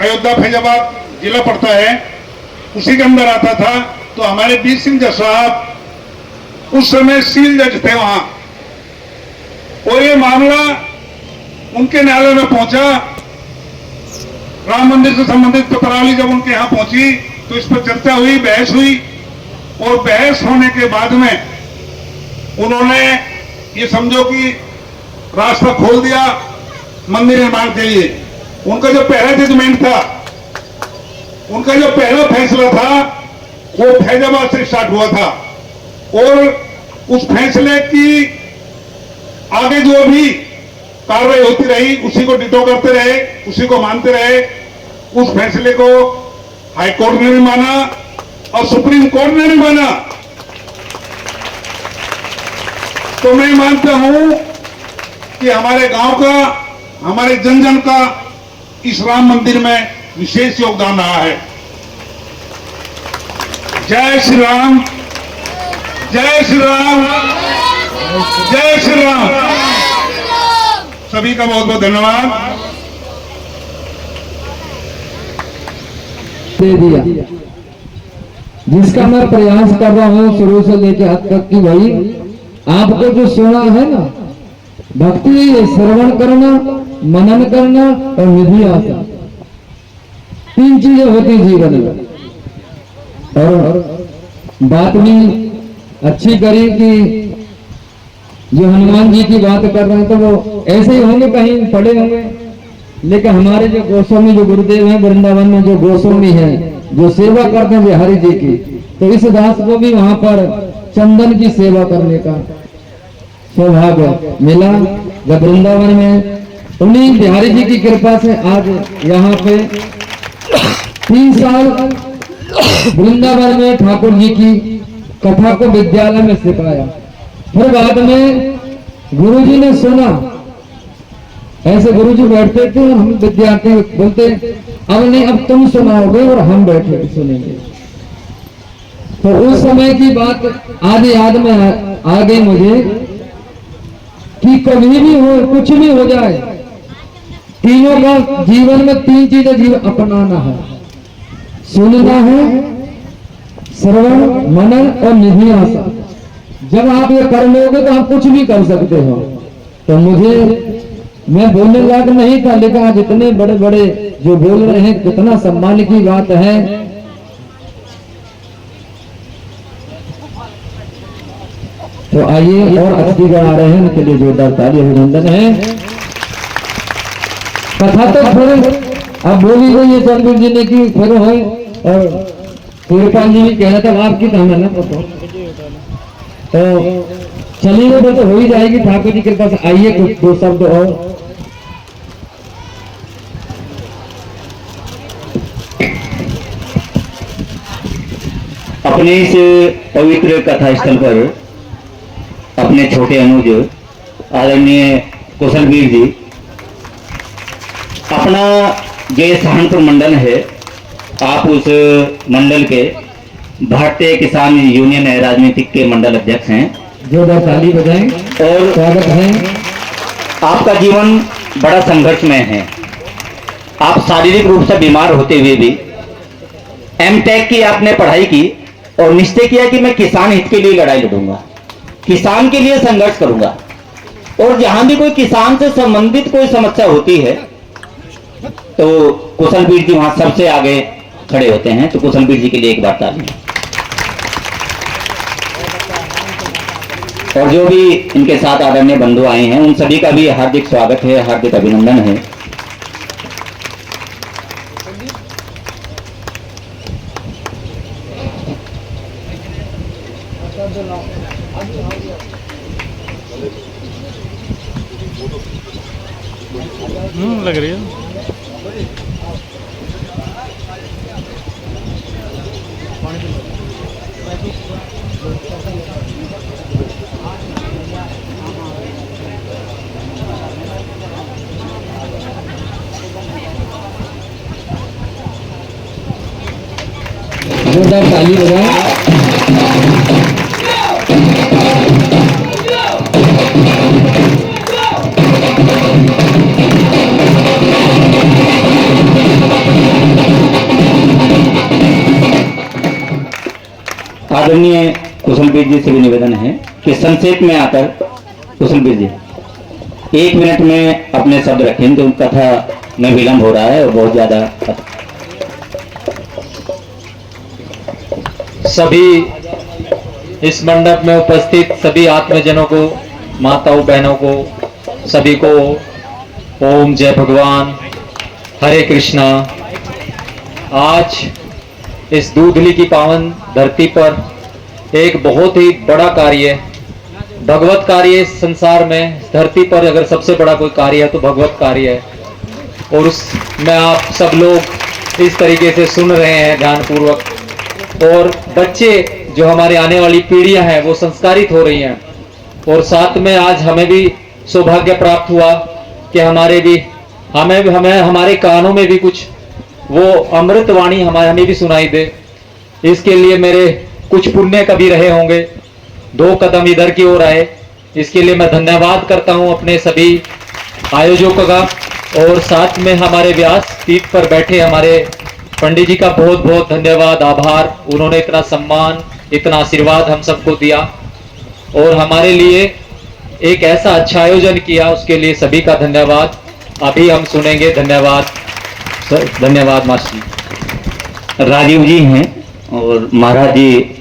Speaker 6: अयोध्या फैजाबाद जिला पड़ता है, उसी के अंदर आता था। तो हमारे वीर सिंह जज साहब उस समय सील जज थे वहां, और ये मामला उनके न्यायालय में पहुंचा। राम मंदिर से संबंधित पत्रावली जब उनके यहां पहुंची तो इस पर चर्चा हुई, बहस हुई, और बहस होने के बाद में उन्होंने ये समझो कि रास्ता खोल दिया मंदिर निर्माण के लिए। उनका जो पहला जजमेंट था, उनका जो पहला फैसला था, वो फैजाबाद से स्टार्ट हुआ था, और उस फैसले की आगे जो भी कार्रवाई होती रही उसी को डिटो करते रहे, उसी को मानते रहे। उस फैसले को हाई कोर्ट ने भी माना और सुप्रीम कोर्ट ने भी माना। तो मैं मानता हूं कि हमारे गांव का, हमारे जन जन का इस राम मंदिर में विशेष योगदान रहा है। जय श्री राम, जय श्री राम, जय श्री राम। सभी का बहुत बहुत धन्यवाद।
Speaker 3: दे दिया, जिसका मैं प्रयास कर रहा हूँ शुरू से लेकर अब तक की, भाई आपको जो सुना है ना, भक्ति श्रवण करना, मनन करना और निधि आशा, 3 चीजें होती जीवन में। और बात भी अच्छी करी कि जो हनुमान जी की बात कर रहे हैं तो वो ऐसे ही होंगे, कहीं पड़े होंगे, लेकिन हमारे जो गोस्वामी, जो गुरुदेव हैं वृंदावन में, जो गोस्वामी हैं, जो सेवा करते हैं बिहारी जी की, तो इस दास को भी वहां पर चंदन की सेवा करने का सौभाग्य मिला जब वृंदावन में। उन्हीं बिहारी जी की कृपा से आज यहाँ पे 3 साल वृंदावन में ठाकुर जी की कथा को विद्यालय में सिखाया। फिर बाद में गुरुजी ने सुना, ऐसे गुरुजी बैठते थे, हम विद्यार्थी बोलते अब नहीं, अब तुम सुनाओगे और हम बैठे सुनेंगे। तो उस समय की बात आज याद में आ गई मुझे कि कभी भी हो, कुछ भी हो जाए, तीनों का जीवन में 3 चीजें जीवन अपनाना है, सुनना है, श्रवण, मनन और निधि आशा। जब आप ये कर लोगे तो आप कुछ भी कर सकते हो। तो मैं बोलने लायक नहीं था, लेकिन आज इतने बड़े बड़े जो बोल रहे हैं, कितना सम्मान की बात है। तो आइए, और अतिथि गण आ रहे हैं, उनके लिए जोरदार ताली अभिनंदन है। कथा तो फिर अब बोली गई है चंद्र जी ने की, फिर हो, और सूर्यपाल जी भी कह रहे थे आपकी तो हमें ना पता, तो चलिए वो तो हो ही जाएगी ठाकुर जी के पास। आइए कुछ 2 शब्द और।
Speaker 4: अपने इस पवित्र कथा स्थल पर अपने छोटे अनुज आदरणीय कुशलवीर जी, अपना जो सहारनपुर मंडल है, आप उस मंडल के भारतीय किसान यूनियन राजनीतिक के मंडल अध्यक्ष हैं।
Speaker 3: जोरदार ताली बजाएं
Speaker 4: और
Speaker 3: स्वागत है।
Speaker 4: आपका जीवन बड़ा संघर्षमय है। आप शारीरिक रूप से बीमार होते हुए भी एमटेक की आपने पढ़ाई की और निश्चय किया कि मैं किसान हित के लिए लड़ाई लड़ूंगा, किसान के लिए संघर्ष करूंगा, और जहां भी कोई किसान से संबंधित कोई समस्या होती है तो कुशलवीर जी वहां सबसे आगे खड़े होते हैं। तो कुशलवीर जी के लिए एक बार ताली। और जो भी इनके साथ आदरणीय बंधु आए हैं, उन सभी का भी हार्दिक स्वागत है, हार्दिक अभिनंदन है।
Speaker 7: लग रही है।
Speaker 3: जोरदार ताली बजाएं।
Speaker 4: आदरणीय कुशलवीर जी से भी निवेदन है कि संक्षेप में आकर कुशलवीर जी 1 मिनट में अपने शब्द रखें, तो कथा में विलंब हो रहा है और बहुत ज्यादा।
Speaker 8: सभी इस मंडप में उपस्थित सभी आत्मजनों को, माताओं बहनों को, सभी को ओम जय भगवान, हरे कृष्णा। आज इस दूधली की पावन धरती पर एक बहुत ही बड़ा कार्य, भगवत कार्य इस संसार में, इस धरती पर अगर सबसे बड़ा कोई कार्य है तो भगवत कार्य है। और उसमें आप सब लोग इस तरीके से सुन रहे हैं ध्यानपूर्वक, और बच्चे जो हमारे आने वाली पीढ़ियां हैं वो संस्कारित हो रही हैं। और साथ में आज हमें भी सौभाग्य प्राप्त हुआ कि हमारे कानों में भी कुछ वो अमृत वाणी हमें भी सुनाई दे। इसके लिए मेरे कुछ पुण्य कभी रहे होंगे, 2 कदम इधर की ओर आए। इसके लिए मैं धन्यवाद करता हूं अपने सभी आयोजकों का, और साथ में हमारे व्यास पीठ पर बैठे हमारे पंडित जी का बहुत बहुत धन्यवाद, आभार। उन्होंने इतना सम्मान, इतना आशीर्वाद हम सबको दिया और हमारे लिए एक ऐसा अच्छा आयोजन किया, उसके लिए सभी का धन्यवाद। अभी हम सुनेंगे। धन्यवाद सर, धन्यवाद मास्टर जी।
Speaker 4: राजीव जी हैं और महाराज जी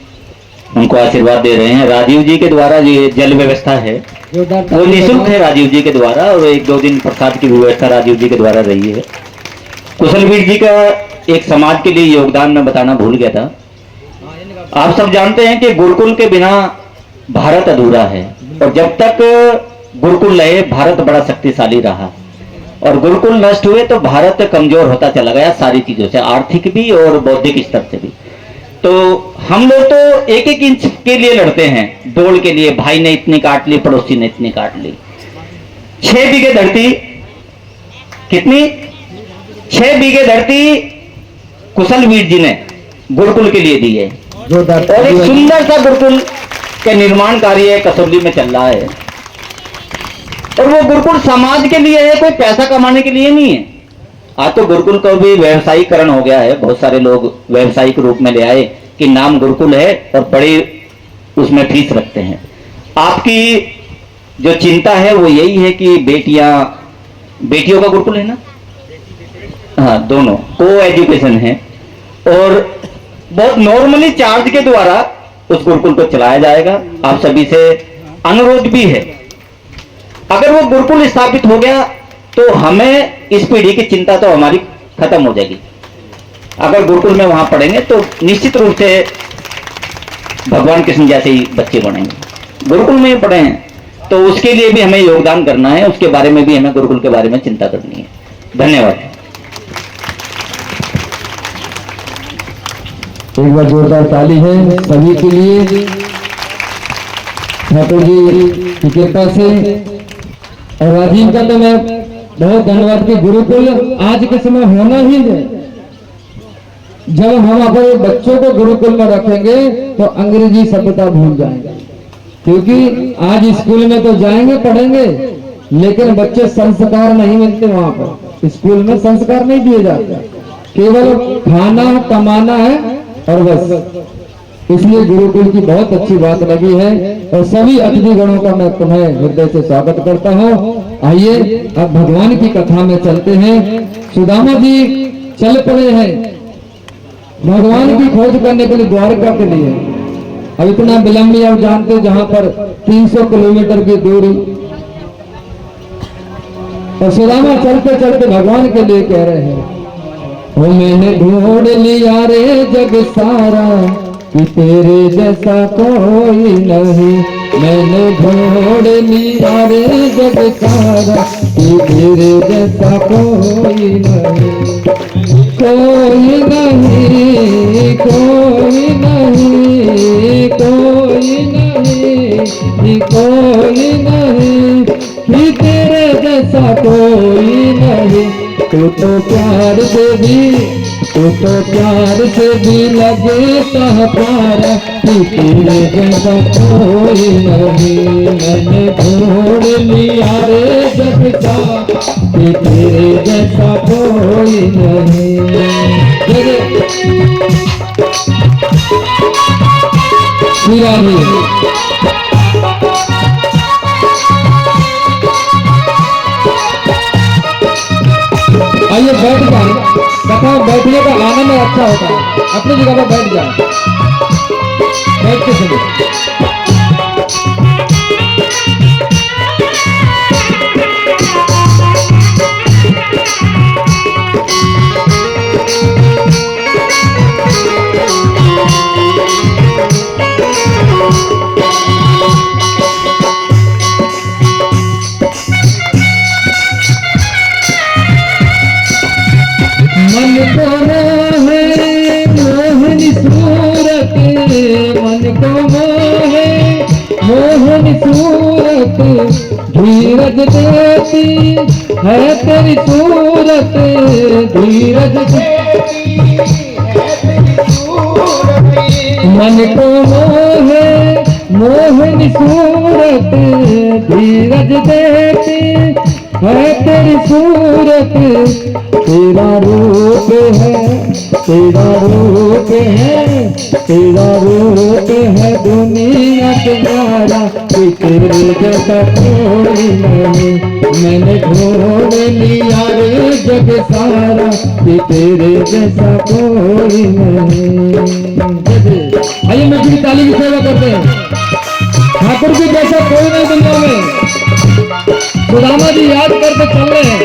Speaker 4: उनको आशीर्वाद दे रहे हैं। राजीव जी के द्वारा ये जल व्यवस्था है वो निःशुल्क है राजीव जी के द्वारा, और 1-2 दिन प्रसाद की व्यवस्था राजीव जी के द्वारा रही है। कुशलवीर जी का एक समाज के लिए योगदान मैं बताना भूल गया था। आप सब जानते हैं कि गुरुकुल के बिना भारत अधूरा है, और जब तक गुरुकुल रहे भारत बड़ा शक्तिशाली रहा, और गुरुकुल नष्ट हुए तो भारत कमजोर होता चला गया सारी चीजों से, आर्थिक भी और बौद्धिक स्तर से भी। तो हम लोग तो 1-1 इंच के लिए लड़ते हैं, दौड़ के लिए। भाई ने इतनी काट ली, पड़ोसी ने इतनी काट ली। 6 बीघे धरती, कितनी? 6 बीघे धरती कुशलवीर जी ने गुरुकुल के लिए दी है, और एक सुंदर सा गुरुकुल का निर्माण कार्य कसौली में चल रहा है। और वो गुरुकुल समाज के लिए है, कोई पैसा कमाने के लिए नहीं है। आज तो गुरुकुल को भी व्यवसायीकरण हो गया है, बहुत सारे लोग व्यवसायिक रूप में ले आए कि नाम गुरुकुल है और बड़े उसमें फीस रखते हैं। आपकी जो चिंता है वो यही है कि बेटियों का गुरुकुल है ना, हाँ, दोनों को एजुकेशन है, और बहुत नॉर्मली चार्ज के द्वारा उस गुरुकुल को चलाया जाएगा। आप सभी से अनुरोध भी है, अगर वो गुरुकुल स्थापित हो गया तो हमें इस पीढ़ी की चिंता तो हमारी खत्म हो जाएगी। अगर गुरुकुल में वहां पढ़ेंगे तो निश्चित रूप से भगवान कृष्ण जैसे ही बच्चे बनेंगे। गुरुकुल में पढ़े हैं तो उसके लिए भी हमें योगदान करना है, उसके बारे में भी हमें गुरुकुल के बारे में चिंता करनी है। धन्यवाद।
Speaker 3: एक बार जोरदार ताली है सभी के लिए, ठाकुर जी की कृपा से। और राजीव का तो मैं बहुत धन्यवाद कि गुरुकुल आज के समय होना ही है। जब हम अपने बच्चों को गुरुकुल में रखेंगे तो अंग्रेजी सभ्यता भूल जाएंगे, क्योंकि आज स्कूल में तो जाएंगे पढ़ेंगे, लेकिन बच्चे संस्कार नहीं मिलते। वहां पर स्कूल में संस्कार नहीं दिए जाते, केवल खाना कमाना है और बस। इसलिए गुरुकुल की बहुत अच्छी बात लगी है, और सभी अतिथि गणों का मैं तुम्हें हृदय से स्वागत करता हूँ। आइए अब भगवान की कथा में चलते हैं। सुदामा जी चल पड़े हैं भगवान की खोज करने के लिए, द्वारका के लिए। अब इतना विलंब आप जानते, जहां पर 300 किलोमीटर की दूरी, और सुदामा चलते चलते भगवान के लिए कह रहे हैं, ओ मैंने ढूंढ लिया रे जग सारा कि तेरे जैसा कोई नहीं, मैंने ढूंढ लिया रे जग सारा कि तेरे जैसा कोई नहीं, कोई नहीं, कोई नहीं, कोई नहीं, कोई नहीं, कि तेरे जैसा कोई नहीं। तू तो प्यार से भी, तू तो प्यार से भी लगता है प्यारा कि तेरे जैसा कोई नहीं। मैंने ढूंढ लिया रे जग सारा कि तेरे जैसा कोई नहीं। आइए बैठ जाए, कथा बैठने का आनंद अच्छा होता है। अपनी जगह पर बैठ जाए, बैठ के सुनो। मन को मोहे मोहनी सूरत, मन को मोहे मोहनी सूरत, धीरज देती है तेरी सूरत, धीरज देती है तेरी सूरत। मन को मोहे मोहनी सूरत, धीरज देती है तेरी सूरत। तेरा रूप है, तेरा रूप है, तेरा रूप है दुनिया के प्यारा कि तेरे जैसा कोई नहीं। मैंने ढूंढ लिया रे जग सारा कि तेरे जैसा कोई नहीं। आइए मैं की ताली की सेवा करते हैं। ठाकुर जी जैसा कोई नहीं दुनिया में। सुदामा जी याद करके चल रहे हैं।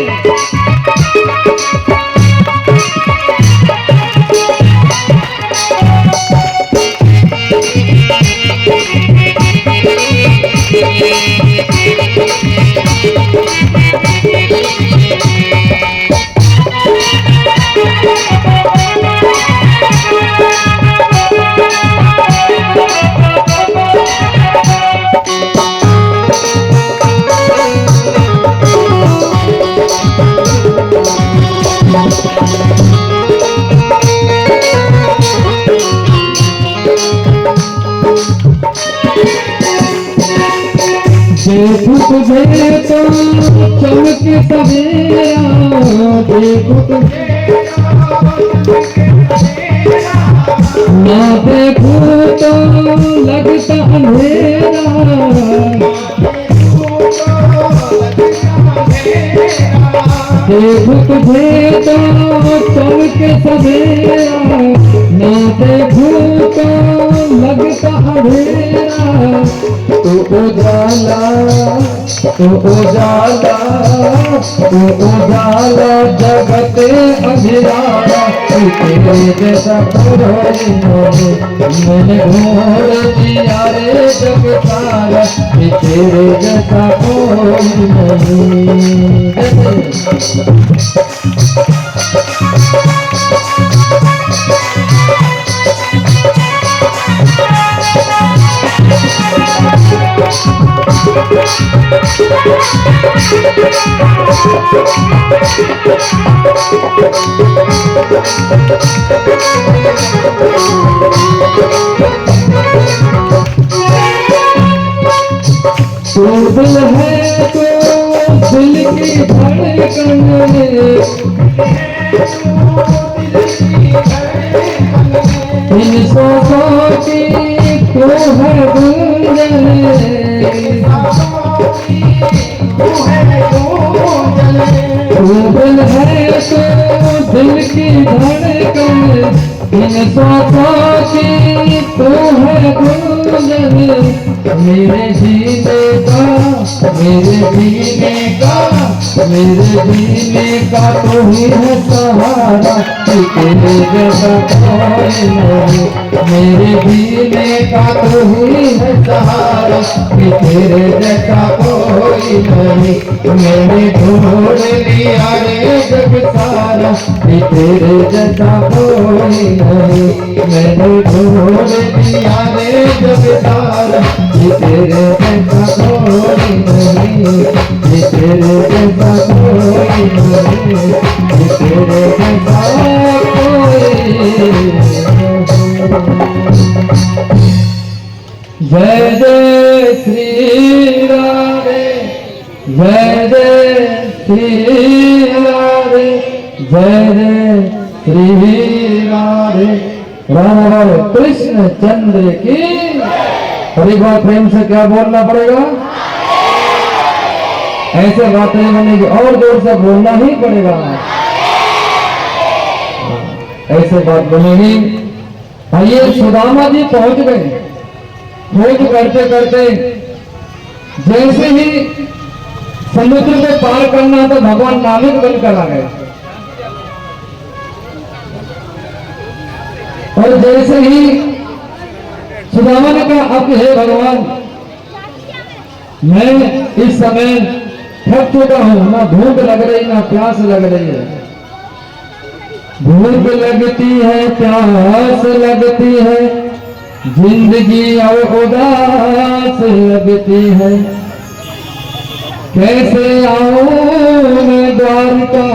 Speaker 3: देखो तुझे तो चमक सवेरा, देखो तुझे ना देखो तो लगता अंधेरा, देखो तुझे तो चमक सवेरा, ना देखो तो लगता अंधेरा। तू उजाला, तू उजाला, तू उजाला जगत अंधियारा, तेरे जैसा कोई नहीं। मैंने ढूंढ लिया रे जग सारा कि तेरे जैसा कोई नहीं। तू दिल है तो दिल की धड़कन, इन सांसों की तू है गूंजन, तू दिल है तो दिल की धड़कन, इन सांसों की तू है गूंजन। मेरे जीने का तो ही है सहारा कि तेरे जैसा कोई नहीं। मेरे जीने का तो ही है सहारा कि तेरे जैसा कोई नहीं। मैंने ढूंढ लिया रे जग सारा कि तेरे जैसा कोई नहीं। मैंने ढूंढ लिया रे जग सारा कि तेरे जैसा कोई नहीं। कि तेरे जैसा कोई नहीं। कि तेरे जैसा कोई नहीं। जय जय श्री राधे, जय जय श्री राधे, जय जय श्री राधे। राधा कृष्ण चंद्र की। और एक बार प्रेम से क्या बोलना पड़ेगा? ऐसे बात नहीं बनेगी, और जोर से बोलना ही पड़ेगा। ऐसे बात बनेगी। आइए सुदामा जी पहुंच गए। खोज करते करते जैसे ही समुद्र को पार करना तो भगवान नाविक बनकर आ गए। और जैसे ही सुदामा ने कहा, अब हे भगवान, मैं इस समय थक चुका हूं, ना भूख लग रही ना प्यास लग रही है। भूख लगती है, प्यास लगती है, जिंदगी और उदास लगती है। कैसे आऊं मैं द्वारका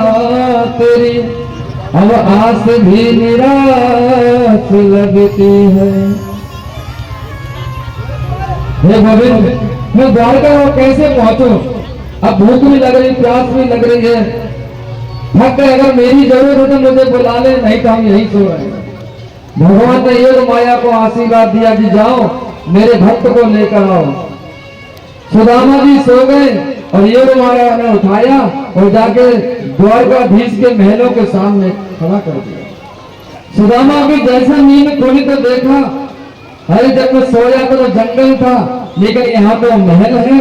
Speaker 3: तेरी, अब आस भी निराश लगती है। हे गोविंद, मैं द्वारका को कैसे पहुंचूं? अब भूख भी लग रही, प्यास भी लग रही है, थक गए। अगर मेरी जरूरत है तो मुझे बुला ले, नहीं तो हम यही सो रहे हैं। भगवान ने योग माया को आशीर्वाद दिया कि जाओ मेरे भक्त को लेकर आओ। सुदामा जी सो गए और योग माया ने उठाया और जाके द्वारकाधीश के महलों के सामने खड़ा कर दिया। सुदामा भी जैसा नींद खोली तो देखा, अरे जब मैं सोया तो जंगल था, लेकिन यहाँ तो महल है।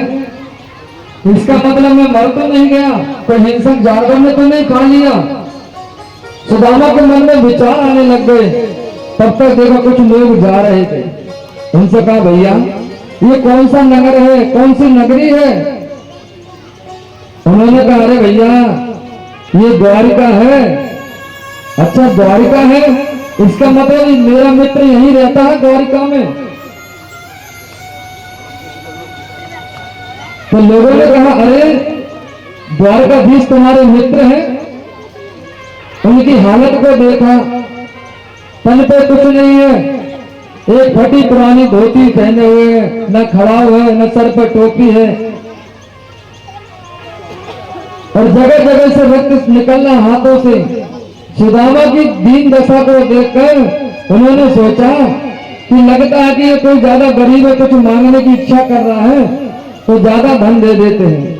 Speaker 3: इसका मतलब मैं मर तो नहीं गया, कोई हिंसक जानवर ने तो नहीं खा लिया। सुदामा के मन में विचार आने लग गए। तब तक देखा कुछ लोग जा रहे थे। उनसे कहा, भैया ये कौन सा नगर है, कौन सी नगरी है? उन्होंने कहा, अरे भैया ये द्वारिका है। अच्छा द्वारिका है, इसका मतलब मेरा मित्र यहीं रहता है द्वारिका में। तो लोगों ने कहा, अरे द्वारकाधीश तुम्हारे मित्र हैं। उनकी हालत को देखा, तन पे कुछ नहीं है, एक फटी पुरानी धोती पहने हुए, न खड़ा हुआ है, न सर पर टोपी है, और जगह जगह से रक्त निकलना हाथों से। सुदामा की दीन दशा को देखकर उन्होंने सोचा कि लगता है कि ये कोई ज्यादा गरीब है, कुछ मांगने की इच्छा कर रहा है, तो ज्यादा धन दे देते हैं।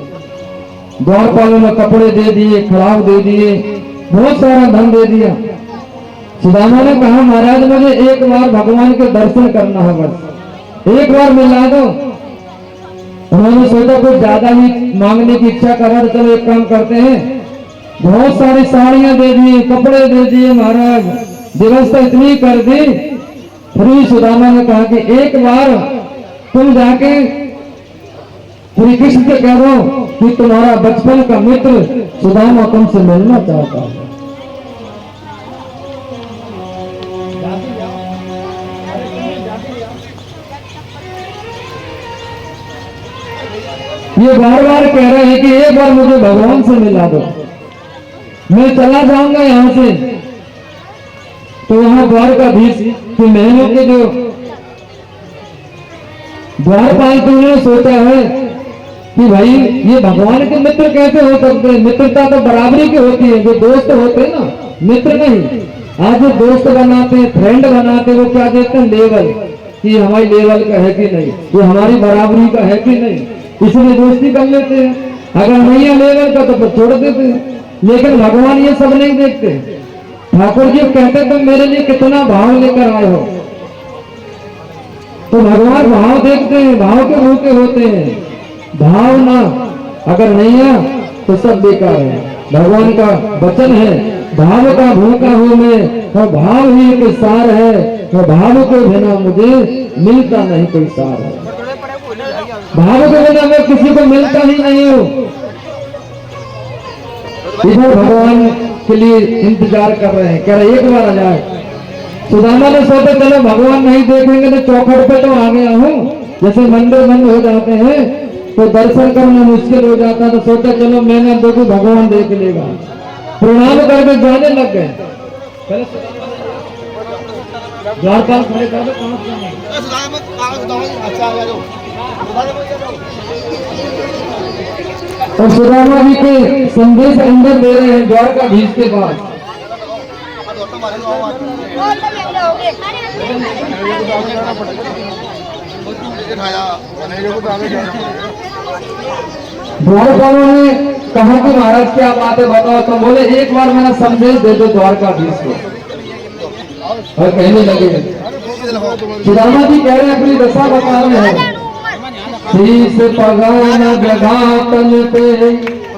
Speaker 3: द्वारपालों ने कपड़े दे दिए, खड़ाव दे दिए, बहुत सारा धन दे दिया। सुदामा ने कहा, महाराज मुझे एक बार भगवान के दर्शन करना है, बस एक बार मिला दो। उन्होंने सोचा कुछ ज्यादा ही मांगने की इच्छा कर रहा, तो चलो एक काम करते हैं, बहुत सारी साड़ियां दे दी, कपड़े दे दिए महाराज, व्यवस्था इतनी कर दी। फिर सुदामा ने कहा कि एक बार तुम जाके श्री कृष्ण से कह दो कि तुम्हारा बचपन का मित्र सुदामा तुमसे मिलना चाहता है। ये बार बार कह रहे हैं कि एक बार मुझे भगवान से मिला दो, मैं चला जाऊंगा यहां से। तो वहां द्वारकाधीश के महलों के जो द्वारपाल ने सोचा है कि भाई ये भगवान के मित्र कैसे हो सकते हैं? मित्रता तो बराबरी की होती है, जो दोस्त होते हैं ना, मित्र नहीं। आज जो दोस्त बनाते हैं, फ्रेंड बनाते हैं, वो क्या देते हैं? लेवल, कि हमारी लेवल का है कि नहीं, ये हमारी बराबरी का है कि नहीं, इसलिए दोस्ती कर लेते हैं। अगर नहीं है लेवल का तो छोड़ देते हैं। लेकिन भगवान ये सब नहीं देखते। ठाकुर जी कहते तुम मेरे लिए कितना भाव लेकर आए हो। तो भगवान भाव देखते हैं, भाव के भूखे होते हैं। भाव ना अगर नहीं है तो सब बेकार है। भगवान का वचन है, भाव का भूखा हूँ मैं, और भाव ही एक सार है, और भाव के बिना मुझे मिलता नहीं कोई सार है। भाव के बिना मैं किसी को मिलता ही नहीं हूँ। इधर भगवान के लिए इंतजार कर रहे हैं, कह रहे एक बार आ जाए। सुदामा ने सोचा चलो भगवान नहीं देखेंगे तो चौखट पे तो आ गया हूँ। जैसे मंदिर बंद हो जाते हैं तो दर्शन करना मुश्किल हो जाता, तो सोचा चलो मैंने देखो भगवान देख लेगा। प्रणाम करके जाने लग गए। द्वारपाल खड़े कर दो, और सुदामा जी के संदेश अंदर दे रहे हैं द्वारकाधीश के पास। द्वारपालों ने कहा कि महाराज क्या बात है बताओ, तो बोले एक बार मेरा संदेश दे दो द्वारकाधीश को। और कहने लगे, सुदामा जी कह रहे हैं अपनी दशा बता रहे हैं। शीश पगान जगा तन पे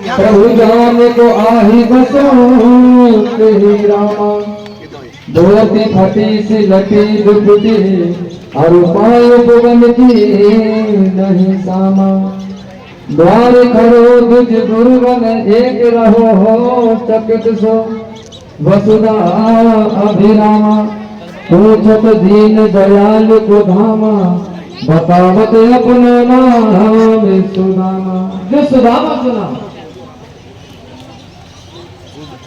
Speaker 3: प्रभु जाने को आही बसो तेरी रामा। धोती फटी सी लटी दुपटी और पाय पवन की नहीं सामा। द्वार खड़ो दुज गुरुवन एक रहो हो चकित सो वसुधा अभिरामा। पूछत दीन दयाल को धामा बतावत अपना नाम सुदामा। जो सुदामा सुना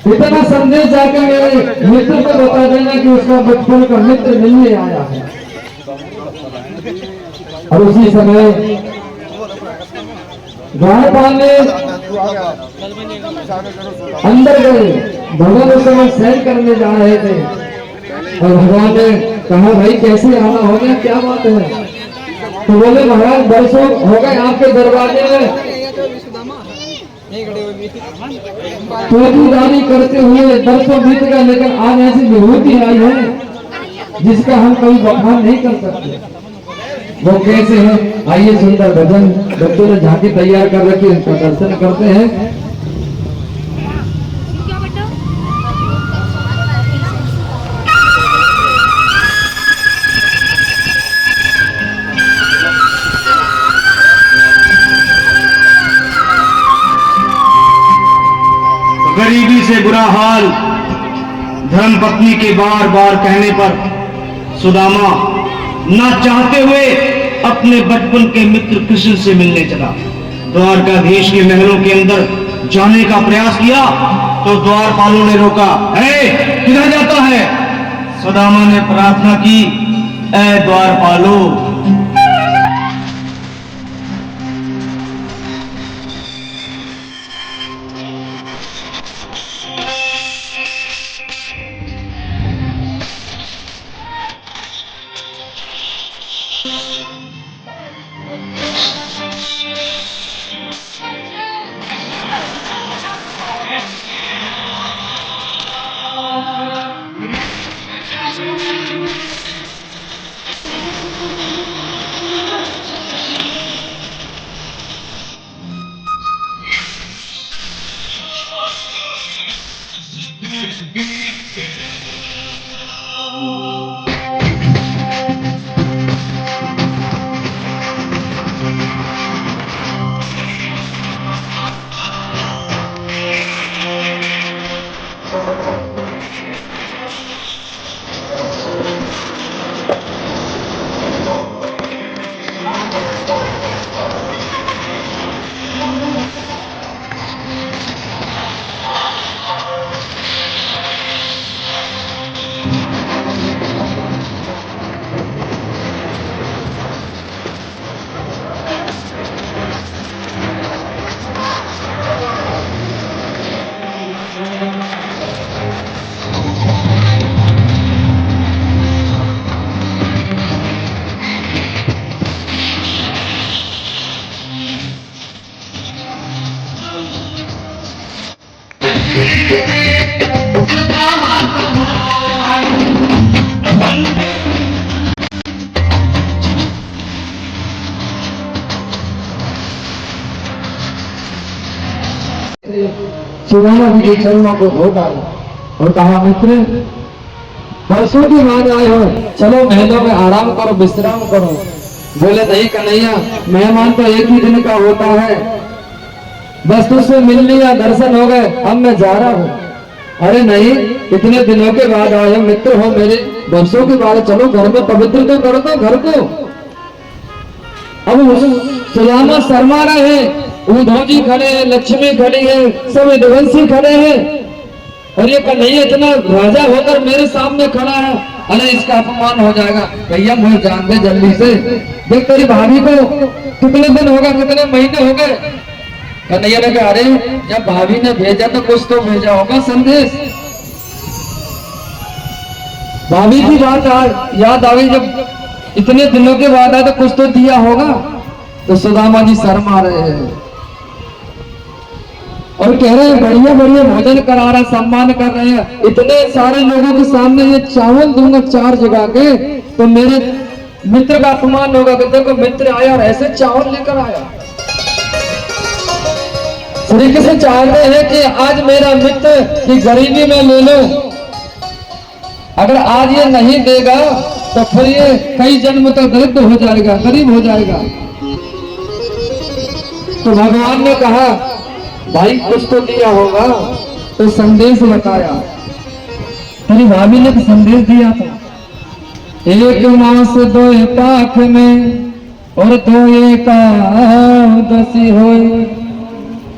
Speaker 3: इतना संदेश जाकर मेरे मित्र को बता देना कि उसका बचपन का मित्र मिलने आया है। और उसी समय द्वारपाल ने अंदर गए, भगवान उस समय सैर करने जा रहे थे। और भगवान ने कहा भाई कैसे आना हो गया, क्या बात है? तो बोले महाराज बरसों हो गए आपके दरवाजे में चौकीदारी करते हुए, बरसों बीत गए, लेकिन आज ऐसी विभूति आई है जिसका हम कोई बखान नहीं कर सकते। वो कैसे है? आइए सुंदर भजन बच्चों ने झांकी तैयार कर रखी, उनका दर्शन करते हैं।
Speaker 1: गरीबी से बुरा हाल धर्मपत्नी के बार बार कहने पर सुदामा न चाहते हुए अपने बचपन के मित्र कृष्ण से मिलने चला। द्वारकाधीश के महलों के अंदर जाने का प्रयास किया तो द्वारपालों ने रोका। किधर जाता है? सुदामा ने प्रार्थना की, ऐ द्वारपालो,
Speaker 3: सुदामा जी के चरणों को धो डाला और कहा, मित्र परसों की बाद आए हो, चलो महलों में आराम करो, विश्राम करो। बोले नहीं कन्हैया, मेहमान तो एक ही दिन का होता है, बस तुझसे मिल लिया, दर्शन हो गए, अब मैं जा रहा हूँ। अरे नहीं, इतने दिनों के बाद आए हो, मित्र हो मेरे, वर्षों के बाद, चलो घर में पवित्र तो कर दो घर को। अब सुदामा शर्मा रहे हैं, उद्धव जी खड़े हैं, लक्ष्मी खड़ी है, सब यदुवंशी खड़े हैं, और ये कन्हैया इतना राजा होकर मेरे सामने खड़ा है, अरे इसका अपमान हो जाएगा। भैया मुझे जान दे जल्दी से, देख तेरी भाभी को कितने दिन हो गए, कितने महीने हो गए। कन्हैया ने कहा, अरे जब भाभी ने भेजा तो कुछ तो भेजा होगा संदेश। भाभी की बात याद आ गई, जब इतने दिनों के बाद आया तो कुछ तो दिया होगा। तो सुदामा जी शर्मा रहे हैं और कह रहे हैं, बढ़िया बढ़िया भोजन करा रहा, सम्मान कर रहे हैं, इतने सारे लोगों के सामने ये चावल दूंगा 4 जगह के, तो मेरे मित्र का अपमान होगा कि देखो मित्र आया और ऐसे चावल लेकर आया। श्री कृष्ण चाहते हैं कि आज मेरा मित्र की गरीबी में ले लो, अगर आज ये नहीं देगा तो फिर ये कई जन्म तक दरिद्र हो जाएगा, गरीब हो जाएगा। तो भगवान ने कहा, भाई कुछ तो दिया होगा, तो संदेश बताया। तेरी भाभी ने तो संदेश दिया था, 1 मास 2 पाख में और 2 एकादशी होए,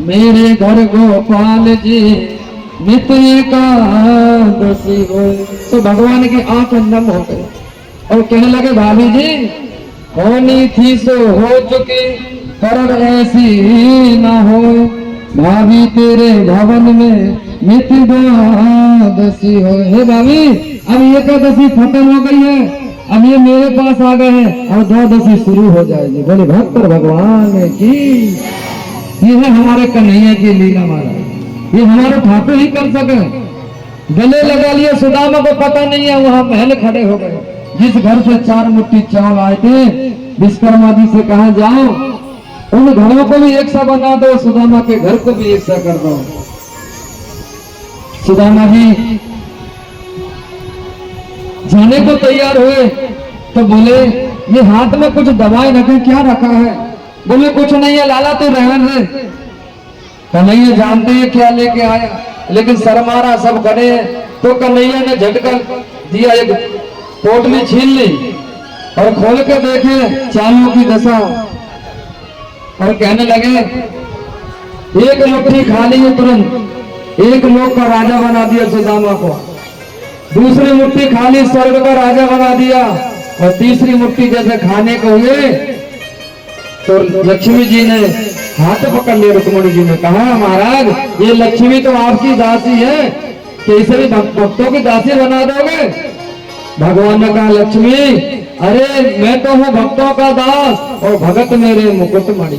Speaker 3: मेरे घर गोपाल जी नित्य एकादशी होए। तो भगवान की आंख नम हो गई और कहने लगे, भाभी जी होनी थी सो हो चुकी, पर ऐसी ना हो, भाभी तेरे भवन में नित्य द्वादशी हो। हे भाभी, अब एकादशी खत्म हो गई है, अब ये मेरे पास आ गए हैं और द्वादशी शुरू हो जाएगी। बोले भक्त भगवान की, ये है हमारे कन्हैया की लीला महाराज, ये हमारे ठाकुर ही कर सके। गले लगा लिया, सुदामा को पता नहीं है, वहां महल खड़े हो गए। जिस घर से 4 मुट्ठी चावल आए थे, विश्वकर्मा जी से कहा, जाओ उन घरों को भी एक सा बना दो, सुदामा के घर को भी एक सा कर दो। सुदामा जी जाने को तैयार हुए तो बोले, ये हाथ में कुछ दवाई रखे, क्या रखा है? बोले कुछ नहीं है लाला, तो रहन है। कन्हैया जानते हैं क्या लेके आया, लेकिन शर्मारा सब खड़े हैं। तो कन्हैया ने झटका दिया, एक पोटली छीन ली और खोल के देखे चावलों की दशा, और कहने लगे, 1 मुट्ठी खा ली तुरंत 1 लोक का राजा बना दिया सुदामा को, दूसरी मुट्ठी खा ली स्वर्ग का राजा बना दिया, और तीसरी मुट्ठी जैसे खाने को हुए तो लक्ष्मी जी ने हाथ पकड़ लिया। रुक्मणी जी ने कहा, महाराज ये लक्ष्मी तो आपकी दासी है, कि इसे भी भक्तों की दासी बना दोगे? भगवान ने कहा, लक्ष्मी अरे मैं तो हूँ भक्तों का दास और भगत मेरे मुकुटमणि।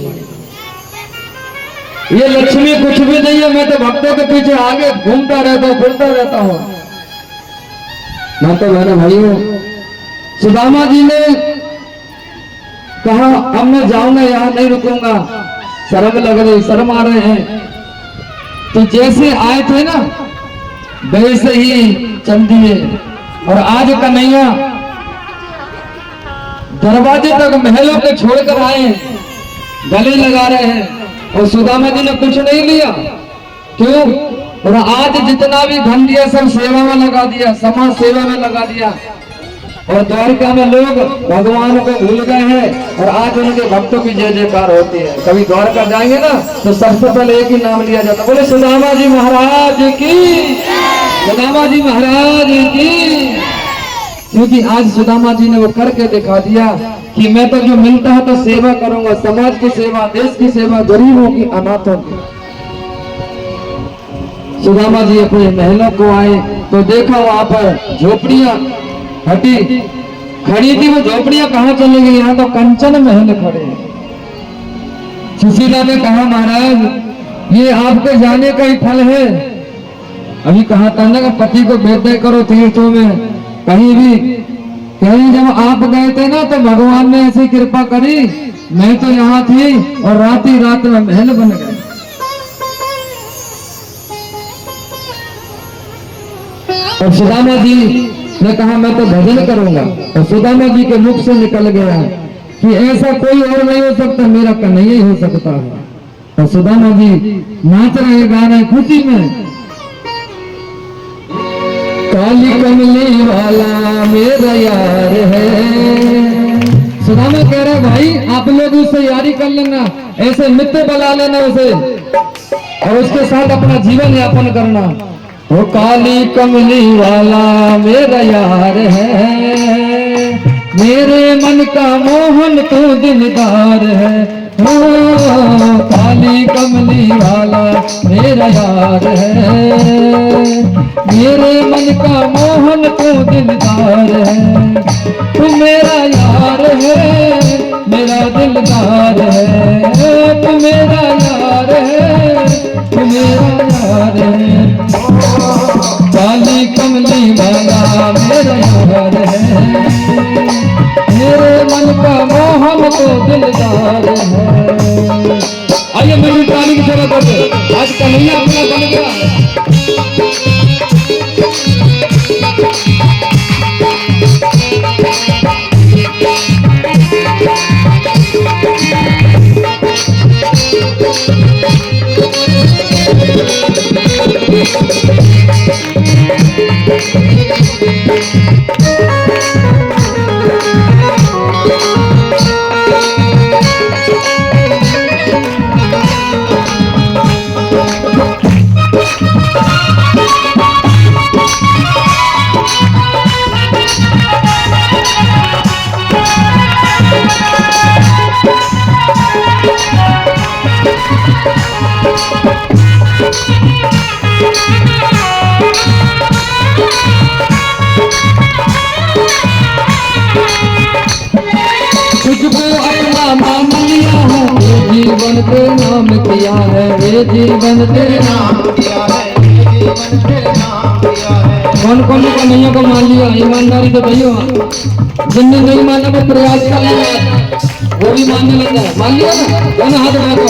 Speaker 3: ये लक्ष्मी कुछ भी नहीं है, मैं तो भक्तों के पीछे आगे घूमता रहता हूँ, फिरता रहता हूँ। मैं तो मेरे भाइयों, सुदामा जी ने कहा, अब मैं जाऊंगा, यहाँ नहीं रुकूंगा, शर्म लग रही, शर्म आ रहे हैं। तो जैसे आए थे ना वैसे ही चल दिए, और आज कन्हैया दरवाजे तक महलों के छोड़कर आए, गले लगा रहे हैं, और सुदामा जी ने कुछ नहीं लिया। क्यों? और आज जितना भी धन दिया सब सेवा में लगा दिया, समाज सेवा में लगा दिया, और द्वारिका में लोग भगवान को भूल गए हैं, और आज उनके भक्तों की जय जयकार होती है। कभी द्वारका जाएंगे ना तो सबसे पहले एक ही नाम लिया जाता, बोले सुदामा जी महाराज की, सुदामा जी महाराज की। क्योंकि आज सुदामा जी ने वो करके दिखा दिया कि मैं तो जो मिलता है तो सेवा करूंगा, समाज की सेवा, देश की सेवा, गरीबों की, अनाथों की। सुदामा जी अपने महलों को आए तो देखा वहां पर झोपड़ियां हटी खड़ी थी, वो झोपड़ियां कहाँ चली गई? यहाँ तो कंचन महल खड़े हैं। सुशीला ने कहा, महाराज ये आपके जाने का ही फल है। अभी कहा था ना, पति को बेटे करो तीर्थों में, कहीं भी कहीं जब आप गए थे ना तो भगवान ने ऐसी कृपा करी, मैं तो यहाँ थी और रात ही रात में महल बन गए। और सुदामा जी ने कहा मैं तो भजन करूंगा, और सुदामा जी के मुख से निकल गया कि ऐसा कोई और नहीं हो सकता, मेरा कन्हैया ही हो सकता है। और सुदामा जी नाच रहे, गा रहे खुशी में। काली कमली वाला मेरा यार है। सुदामा कह रहे भाई आप लोग उससे यारी कर लेना, ऐसे मित्र बना लेना उसे, और उसके साथ अपना जीवन यापन करना। वो काली कमली वाला मेरा यार है, मेरे मन का मोहन तो दिलदार है। ओ काली कमली वाला मेरा यार है, मेरे मन का मोहन तो दिलदार है। तू मेरा यार है, मेरा दिलदार है। तू मेरा यार है, तू मेरा यार है। काली कमली वाला मेरा यार है, मेरे मन का मोहन तो दिलदार है। आइए मेरी ताली की सेवा कर दो, आज कन्हैया अपना बन गया है। तुझको अपना मान लिया है, ये जीवन के नाम किया है, ये जीवन के नाम किया है, ये जीवन के नाम किया है। कौन कौन कन्हैया को मान लिया? ईमानदारी से भैया, जिनने नहीं माना वो प्रयास कर लिया, वो भी मानने लग जाए। मान लिया ना, दोनों हाथ उठाओ।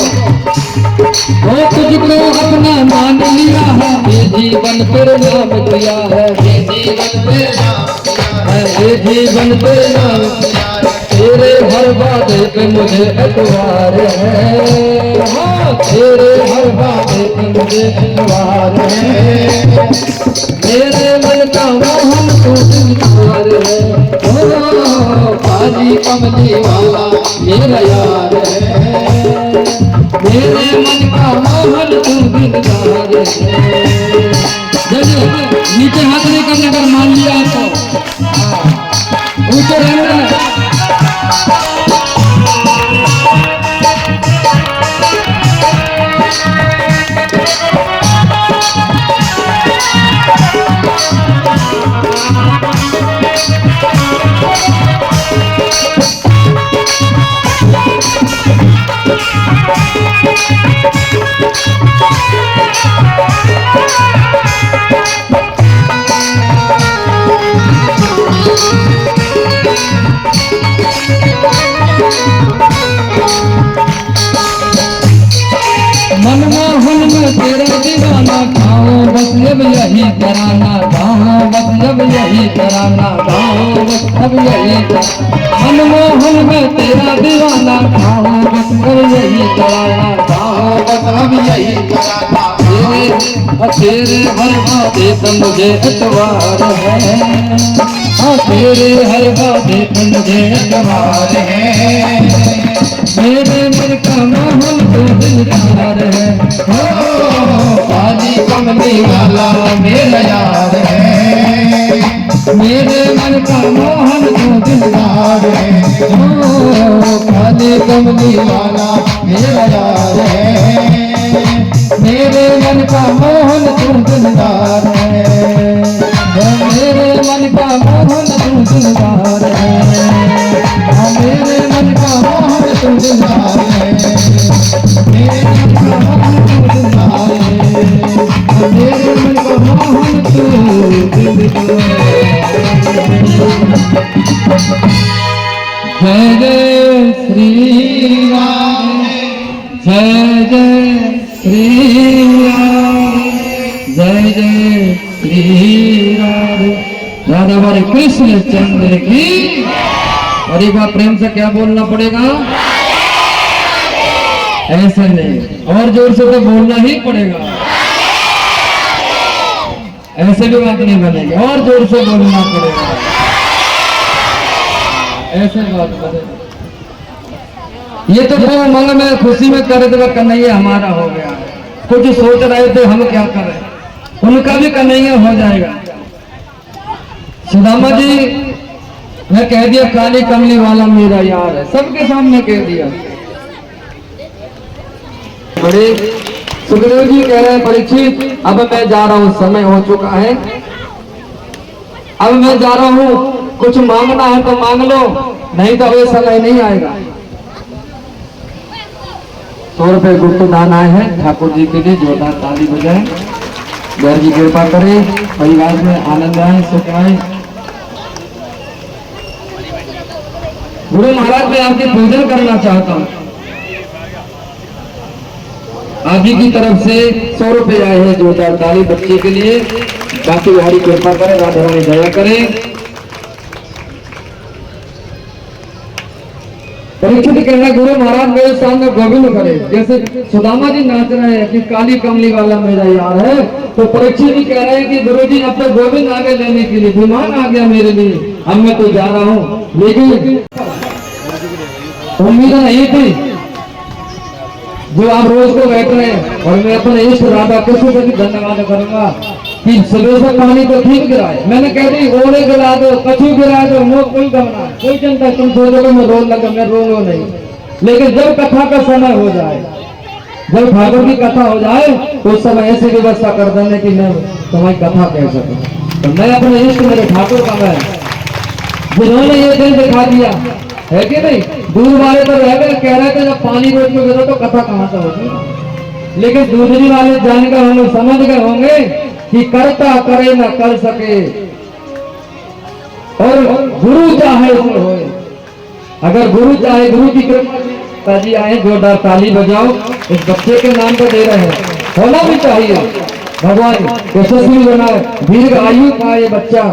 Speaker 3: वो तुझको अपना मान लिया है, ये जीवन तेरे नाम किया है, ये जीवन तेरे नाम किया है, ये जीवन तेरे नाम किया है। तेरे हर बात पे मुझे एतबार है, हाँ तेरे हर बात पे मुझे एतबार है। मेरे मन का मोहन तो दिलदार है, ओ काली कमली वाला मेरा यार है, मेरे मन का मोहन तो दिलदार है। नीचे हाथ नहीं करने अगर मान लिया तो ऊंचे रहना। मनमोहन में तेरा दीवाना गाँव बस जब यही तराना, गाँव बस जब यही तराना, गाँव बस जब यही तराना। मनमोहन में तेरा दीवाना गाँव बस जब यही तराना, गाँव बस जब यही तराना। तेरे हर बातें पे मुझे एतबार है, हाँ तेरे हर बातें पे मुझे एतबार है। मेरे मन का मोहन तो दिलदार है, हो काली कमली वाला मेरा यार है, मेरे मन का मोहन तो दिलदार है, हो काली कमली वाला मेरा यार है, मेरे मन का मोहन तू दिलदार है, मेरे मन का मोहन तू दिलदार है, मेरे मन का मोहन तू दिलदार है, मेरे मन का मोहन तू दिलदार है, मेरे मन का मोहन तू दिलदार है। जय श्री राम, जय जय श्री राम, जय जय श्री राधे राधा हमारे कृष्ण चंद्र की। और एक बार प्रेम से क्या बोलना पड़ेगा? ऐसे नहीं, और जोर से तो बोलना ही पड़ेगा, ऐसे भी बात नहीं बनेगी, और जोर से बोलना पड़ेगा, ऐसे बात बनेगी। ये तो वो मन में खुशी में कर दे कन्हैया हमारा हो गया, कुछ सोच रहे थे हम क्या करें, उनका भी कन्हैया हो जाएगा। सुदामा जी ने कह दिया काली कमली वाला मेरा यार है, सबके सामने कह दिया। बड़े सुखदेव जी कह रहे हैं परीक्षित अब मैं जा रहा हूँ, समय हो चुका है, अब मैं जा रहा हूँ, कुछ मांगना है तो मांग लो, नहीं तो ये समय नहीं आएगा। 100 रुपए गुप्त दान आए हैं ठाकुर जी के लिए, जोरदार ताली बजाएं, घर की कृपा करें, परिवार में आनंद आए, सुख आए। गुरु महाराज मैं आपकी पूजन करना चाहता हूँ। आप जी की तरफ से 100 रुपए आए हैं, जोरदार ताली बच्चे के लिए, बाकी हमारी कृपा करें, राधा रानी दया करें। परीक्षित कहना गुरु महाराज मेरे सामने गोविंद करे, जैसे सुदामा जी नाच रहे हैं कि काली कमली वाला मेरा यार है, तो परीक्षित जी कह रहे हैं कि गुरु जी अब तो गोविंद आगे लेने के लिए विमान आ गया मेरे लिए, अब मैं तो जा रहा हूँ। लेकिन उम्मीद नहीं थी जो आप रोज को बैठ रहे हैं, और मैं अपने इष्ट राधा कृष्ण को भी धन्यवाद करूंगा कि सुबह से पानी तो ठीक गिरा है, मैंने कह दी ओले गिरा दो, कछू गिरा दो, मोह कोई गमना, कोई चिंता, तुम सोचोगे मैं रोज लगा, मैं रोऊंगा नहीं। लेकिन जब कथा का समय हो जाए, जब ठाकुर की कथा हो जाए, तो उस समय ऐसी व्यवस्था कर देने की मैं तुम्हारी कथा कह सकूं। तो मैं अपने इष्ट मेरे ठाकुर का मैं, जिन्होंने ये दिन दिखा दिया है कि नहीं, दूर वाले तो रह गए, कह रहे थे जब पानी रोज को गिरो तो कथा कहाँ से होगी, लेकिन दूसरी वाले जानकर होंगे, समझ गए होंगे कि करता करे ना कर सके, और गुरु चाहे उसमें होए, अगर गुरु चाहे, गुरु की कृपा जी आए, जोरदार ताली बजाओ, इस बच्चे के नाम पर दे रहे हैं, होना भी चाहिए, भगवान यशस्वी बनाए, दीर्घ आयु का ये बच्चा।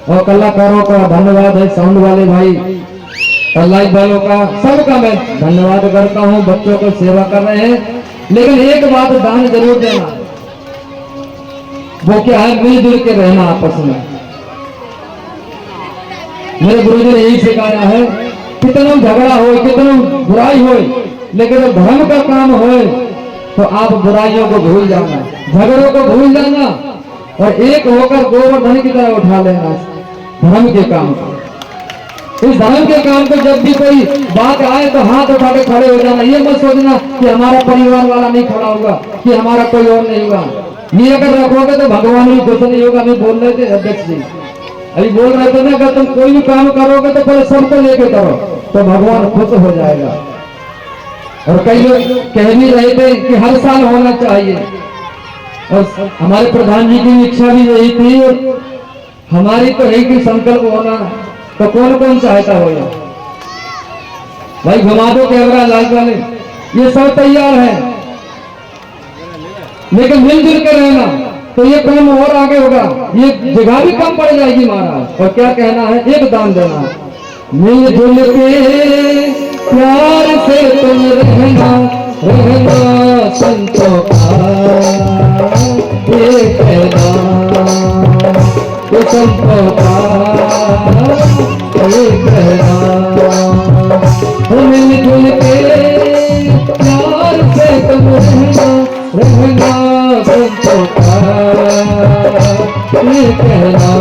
Speaker 3: और कलाकारों का धन्यवाद है, साउंड वाले भाई, लाइट वालों का, सबका मैं धन्यवाद करता हूँ, बच्चों को सेवा कर रहे हैं। लेकिन एक बात दान जरूर देना, वो क्या है, मिलजुल के रहना आपस में। मेरे गुरुजी ने यही सिखाया है, कितना झगड़ा हो, कितना बुराई हो, लेकिन जब धर्म का काम हो तो आप बुराइयों को भूल जाना, झगड़ों को भूल जाना, और एक होकर गोवर्धन की तरह उठा लेना धर्म के काम को। इस धर्म के काम को जब भी कोई बात आए तो हाथ उठा के खड़े हो जाना, ये मत सोचना कि हमारा परिवार वाला नहीं खड़ा होगा, कि हमारा कोई और नहीं होगा। ये अगर रखोगे तो भगवान भी खुश नहीं होगा। अभी बोल रहे थे अध्यक्ष जी, अभी बोल रहे थे ना, अगर तुम कोई भी काम करोगे तो पहले सबको लेके करो, तो भगवान खुश हो जाएगा। और कई लोग कह भी रहे थे कि हर साल होना चाहिए, और हमारे प्रधान जी की इच्छा भी यही थी, और हमारी तो है कि संकल्प होना, तो कौन कौन चाहता हो भाई, घुमा दो कैमरा लाइट वाले, ये सब तैयार है, लेकिन मिलजुल के रहना तो ये काम और आगे होगा, ये जगह भी कम पड़ जाएगी महाराज। और क्या कहना है, एक दान देना, मिलजुल के प्यार से तुम रहना, रहना संतों का ये कहना, संतों का ये कहना, मिलजुल के प्यार से तुम रहना, रहना संतों का ये कहना,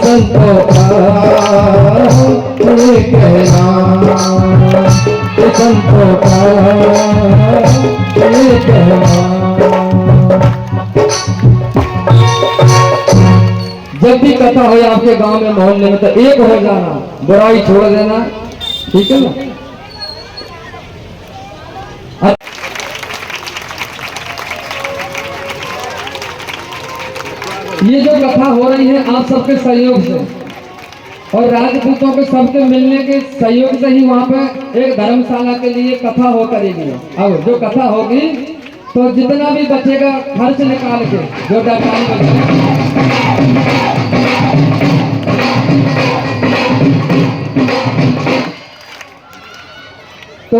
Speaker 3: संतों का ये कहना, संतों का ये कहना। जब भी कथा हो आपके गांव में, मोहल्ले में, तो एक हो जाना, बुराई छोड़ देना, ठीक है ना। ये जो कथा हो रही है आप सबके सहयोग से, और राजपूतों के सबके मिलने के सहयोग से ही वहाँ पे एक धर्मशाला के लिए कथा हो करेगी। अब जो कथा होगी तो जितना भी बचेगा खर्च निकाल के जोरदार ताली बजाएं। तो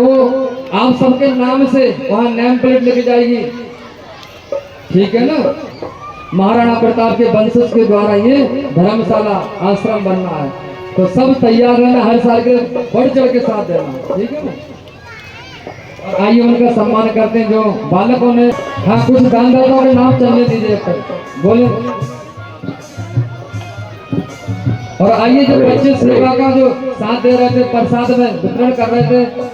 Speaker 3: आप सबके नाम से वहाँ नेम प्लेट लेके जाएगी, ठीक है ना। महाराणा प्रताप के वंशज के द्वारा ये धर्मशाला आश्रम बनना है, तो सब तैयार रहना, हर साल के बढ़ चढ़ के साथ देना, ठीक है ना। और आइए उनका सम्मान करते हैं जो बालकों ने, हाँ कुछ दानदाताओं के नाम चलने दीजिए बोले। और आइए जो बच्चे सेवा का जो साथ दे रहे थे, प्रसाद में वितरण कर रहे थे,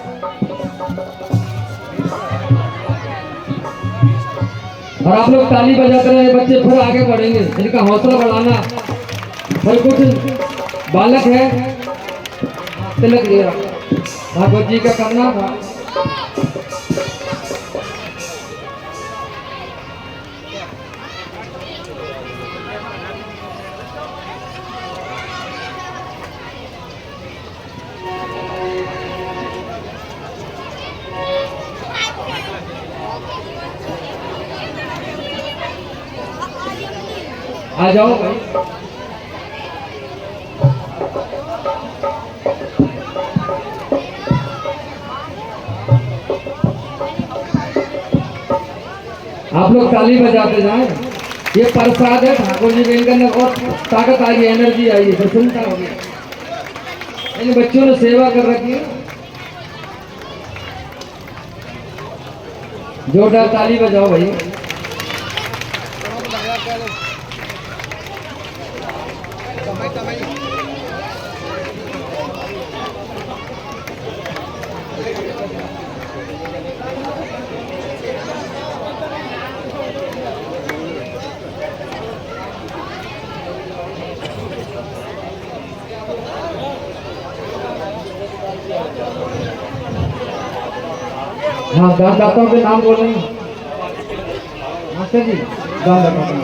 Speaker 3: और आप लोग ताली बजाते रहे, बच्चे फिर आगे बढ़ेंगे, इनका हौसला बढ़ाना। फिर कुछ बालक है तिलक लिया भागवत जी का करना था। आ जाओ भाई। आप लोग ताली बजाते जाएं। ये प्रसाद है ठाकुर जी के, इनके अंदर बहुत ताकत आई, एनर्जी आई है, प्रसन्नता होगी। इन बच्चों ने सेवा कर रखी है, जोरदार ताली बजाओ भाई। हाँ दानदाताओं के नाम बोलेंगे मास्टर जी, दानदाताओं।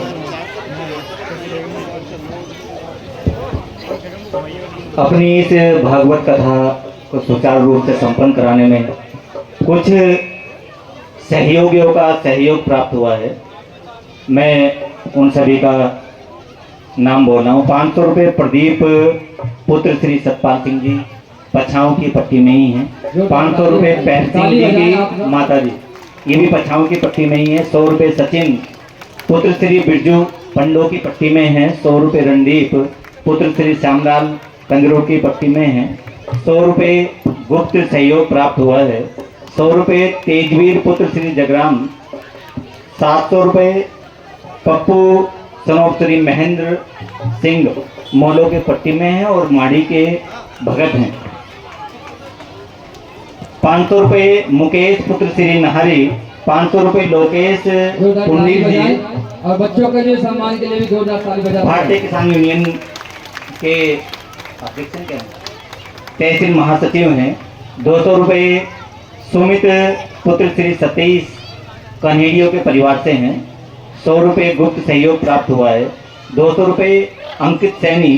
Speaker 4: अपनी इस भागवत कथा को सुचारू रूप से संपन्न कराने में कुछ सहयोगियों का सहयोग प्राप्त हुआ है। मैं उन सभी का नाम बोल रहा हूँ। 500 रुपये प्रदीप पुत्र श्री सतपाल सिंह जी, पछाऊ की पट्टी में ही है। 500 रुपये पैर सिंह जी की माता जी, ये भी पछाऊ की पट्टी में ही है। 100 रुपये सचिन पुत्र श्री बिरजू पंडो की पट्टी में है। 100 रुपये रणदीप पुत्र श्री श्यामलाल कंजरों की पट्टी में है। 100 रुपये गुप्त सहयोग प्राप्त हुआ है। 100 रुपये तेजवीर पुत्र श्री जगराम। 700 रुपये पप्पू सनोप श्री महेंद्र सिंह मोलो के पट्टी में है और माड़ी के भगत हैं। 500 रुपये मुकेश पुत्र श्री नहारी। 500 रुपये लोकेश पुंडीर जी।
Speaker 3: और बच्चों के लिए सम्मान के लिए भी जोरदार ताली बजाते हैं।
Speaker 4: भारतीय किसान यूनियन के अध्यक्ष क्या हैं, तहसील महासचिव हैं। 200 रुपये सुमित पुत्र श्री सतीश कन्हेड़ियों के परिवार से हैं। 100 रुपये गुप्त सहयोग प्राप्त हुआ है। 200 रुपये अंकित सैनी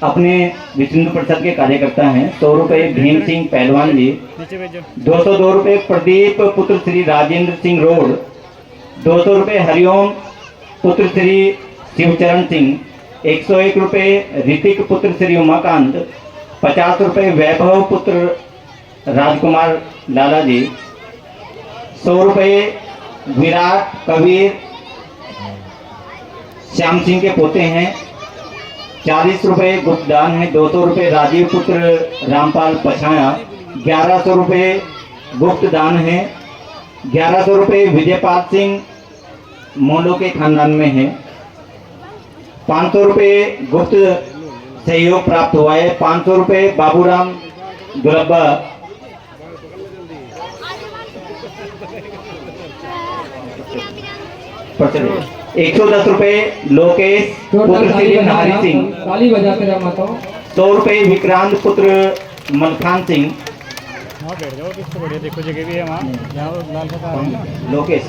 Speaker 4: अपने विष्णु प्रसाद के कार्यकर्ता हैं। 100 रुपये भीम सिंह पहलवान जी। 202 रुपये प्रदीप पुत्र श्री राजेंद्र सिंह रोड। 200 रुपये हरिओम पुत्र श्री शिवचरण सिंह। 101 रुपये ऋतिक पुत्र श्री उमाकांत। 50 रुपये वैभव पुत्र राजकुमार लाला जी। 100 रुपये विराट कबीर श्याम सिंह के पोते हैं। 40 रुपये गुप्तदान है। 200 रुपये राजीव पुत्र रामपाल पछाया। 1100 रुपये गुप्तदान है। 1100 रुपये विजयपाल सिंह मोलो के खानदान में है। 500 रुपये गुप्त सहयोग प्राप्त हुआ है। 500 रुपये बाबूराम दुलब्बा। 110 रुपये लोकेश पुत्र श्री नारी सिंह।
Speaker 3: ताली बजाते रहो माताओं।
Speaker 4: 100 रुपये विक्रांत पुत्र मलखान सिंह।
Speaker 7: वहाँ बैठ जाओ, किसको बढ़िया देखो जगह भी है वहाँ, यहाँ लाल का
Speaker 4: लोकेश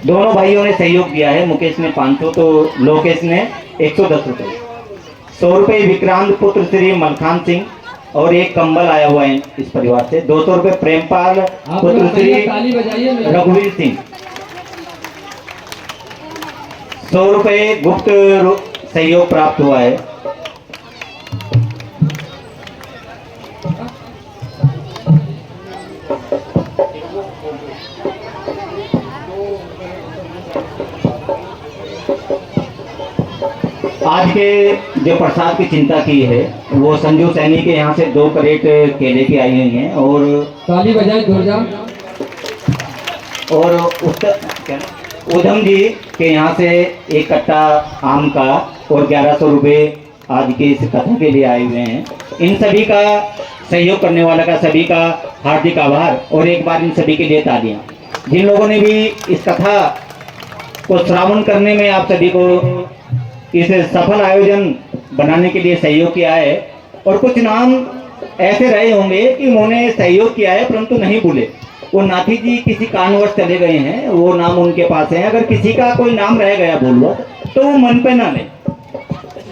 Speaker 4: दोनों भाइयों ने सहयोग दिया है। मुकेश ने 500 तो लोकेश ने 110 रुपये। 100 रुपये विक्रांत पुत्र श्री मलखान सिंह। और एक कंबल आया हुआ है इस परिवार से। 200 रुपये प्रेमपाल
Speaker 3: आप
Speaker 4: पुत्र
Speaker 3: लोग
Speaker 4: श्री
Speaker 3: ताली बजाइए मेरे।
Speaker 4: रघुवीर सिंह। 100 रुपये गुप्त सहयोग प्राप्त हुआ है। आज के जो प्रसाद की चिंता की है वो संजू सैनी के यहाँ से 2 करेट केले की आई हुई हैं और
Speaker 3: ताली बजाए जोरदार।
Speaker 4: और उधम जी के यहाँ से 1 कट्टा आम का और 1100 रुपये आज के इस कथा के लिए आए हुए हैं। इन सभी का सहयोग करने वाला का सभी का हार्दिक आभार और एक बार इन सभी के लिए तालियां। जिन लोगों ने भी इस कथा को श्रावण करने में आप सभी को इस सफल आयोजन बनाने के लिए सहयोग किया है। और कुछ नाम ऐसे रहे होंगे कि उन्होंने सहयोग किया है परंतु नहीं भूले। वो नाथी जी किसी कारणवश चले गए हैं, वो नाम उनके पास है। अगर किसी का कोई नाम रह गया बोल लो तो वो मन पे ना ले।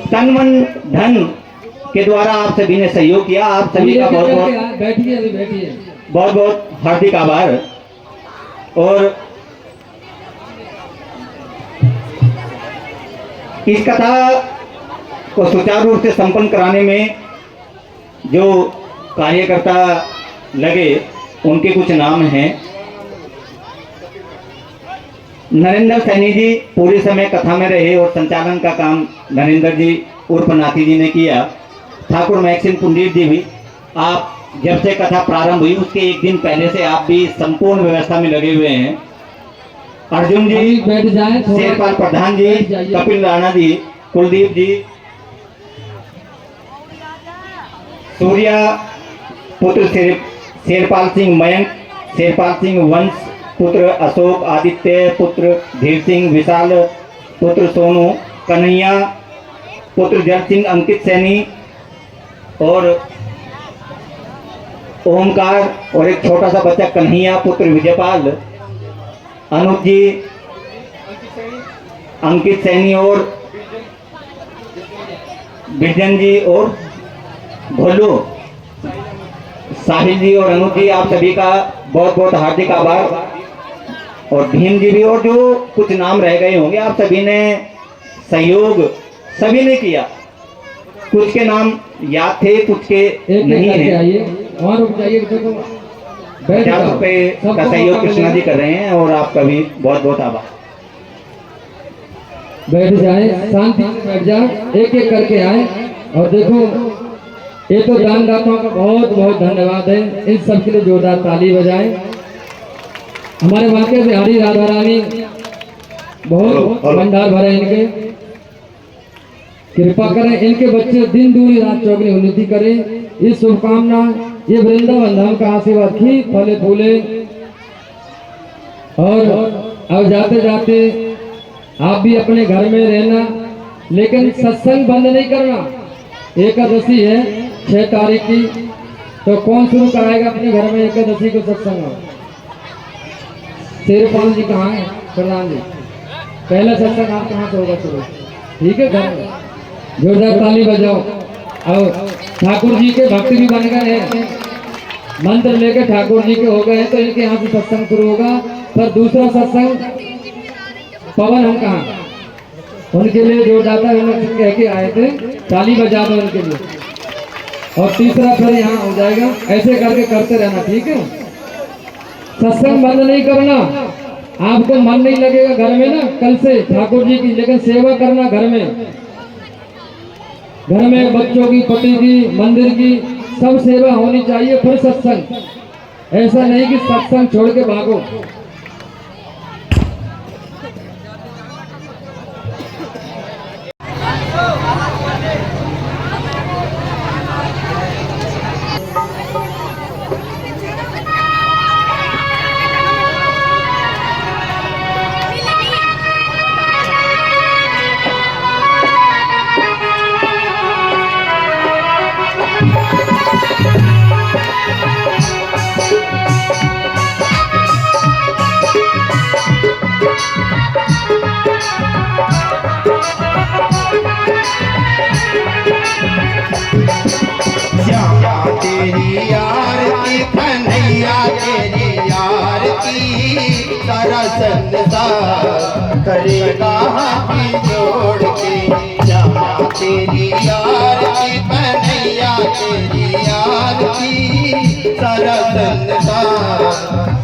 Speaker 4: तन मन धन के द्वारा आप सभी ने सहयोग किया। आप सभी का बहुत बहुत
Speaker 3: बैठिए अभी बैठिए।
Speaker 4: बहुत बहुत हार्दिक आभार। और इस कथा को सुचारू रूप से संपन्न कराने में जो कार्यकर्ता लगे उनके कुछ नाम हैं। नरेंद्र सैनी जी पूरे समय कथा में रहे और संचालन का काम नरेंद्र जी उर्फ नाथी जी ने किया। ठाकुर मैक्सिम पुंडीर जी भी, आप जब से कथा प्रारंभ हुई उसके 1 दिन पहले से आप भी संपूर्ण व्यवस्था में लगे हुए हैं। अर्जुन जी,
Speaker 3: बैठ जाए।
Speaker 4: शेरपाल प्रधान जी, कपिल राणा जी, कुलदीप जी, सूर्या पुत्र शेरपाल सिंह मयंक, शेरपाल सिंह वंश पुत्र अशोक, आदित्य पुत्र धीर सिंह, विशाल पुत्र सोनू, कन्हैया पुत्र जय सिंह, अंकित सैनी और ओमकार और एक छोटा सा बच्चा कन्हैया पुत्र विजयपाल, अनुज जी, अंकित सैनी और बिरजन जी और भोलू, साहिल जी और अनुज जी, आप सभी का बहुत बहुत हार्दिक आभार। और भीम जी भी, और जो कुछ नाम रह गए होंगे आप सभी ने सहयोग सभी ने किया। कुछ के नाम याद थे, कुछ के नहीं है।
Speaker 3: और रुक जाइए, देखो
Speaker 4: 50 रुपये का सहयोग कृष्णा जी कर रहे हैं और आपका भी बहुत बहुत आभार।
Speaker 3: बैठ जाए, शांति से बैठ जाए, एक एक करके आए। और देखो ये तो दानदाताओं का बहुत बहुत धन्यवाद है। इन सब के लिए जोरदार ताली बजाएं। हमारे वाक्य बिहारी राधा रानी बहुत भंडार भरे इनके, कृपा करें इनके बच्चे दिन दूनी रात चौगनी उन्नति करें। ये शुभकामना, ये वृंदावन धाम का आशीर्वाद ही फले फूले। और अब जाते जाते आप भी अपने घर में रहना, लेकिन सत्संग बंद नहीं करना। एकादशी है 6 तारीख की, तो कौन शुरू कराएगा अपने घर में एकादशी को सत्संग? शेरपाल जी कहाँ है? प्रधान जी, पहला सत्संग आप कहाँ से होगा शुरू? ठीक है, घर में जोरदार ताली बजाओ। और ठाकुर जी के भक्त भी बन गए हैं, मंत्र लेकर ठाकुर जी के हो गए हैं, तो इनके यहाँ से सत्संग शुरू होगा। पर दूसरा सत्संग पवन हम कहाँ, उनके लिए जोरदाता कह के आए थे, ताली बजा दो उनके लिए। और तीसरा फिर यहाँ हो जाएगा। ऐसे करके करते रहना, ठीक है? सत्संग बंद नहीं करना। आपको मन नहीं लगेगा घर में ना कल से ठाकुर जी की, लेकिन सेवा करना घर में बच्चों की, पति की, मंदिर की, सब सेवा होनी चाहिए। फिर सत्संग, ऐसा नहीं कि सत्संग छोड़ के भागो।
Speaker 1: संसार करेगा हाथ जोड़ के जाना तेरी यार की कन्हैया तेरी यार की सारा संसार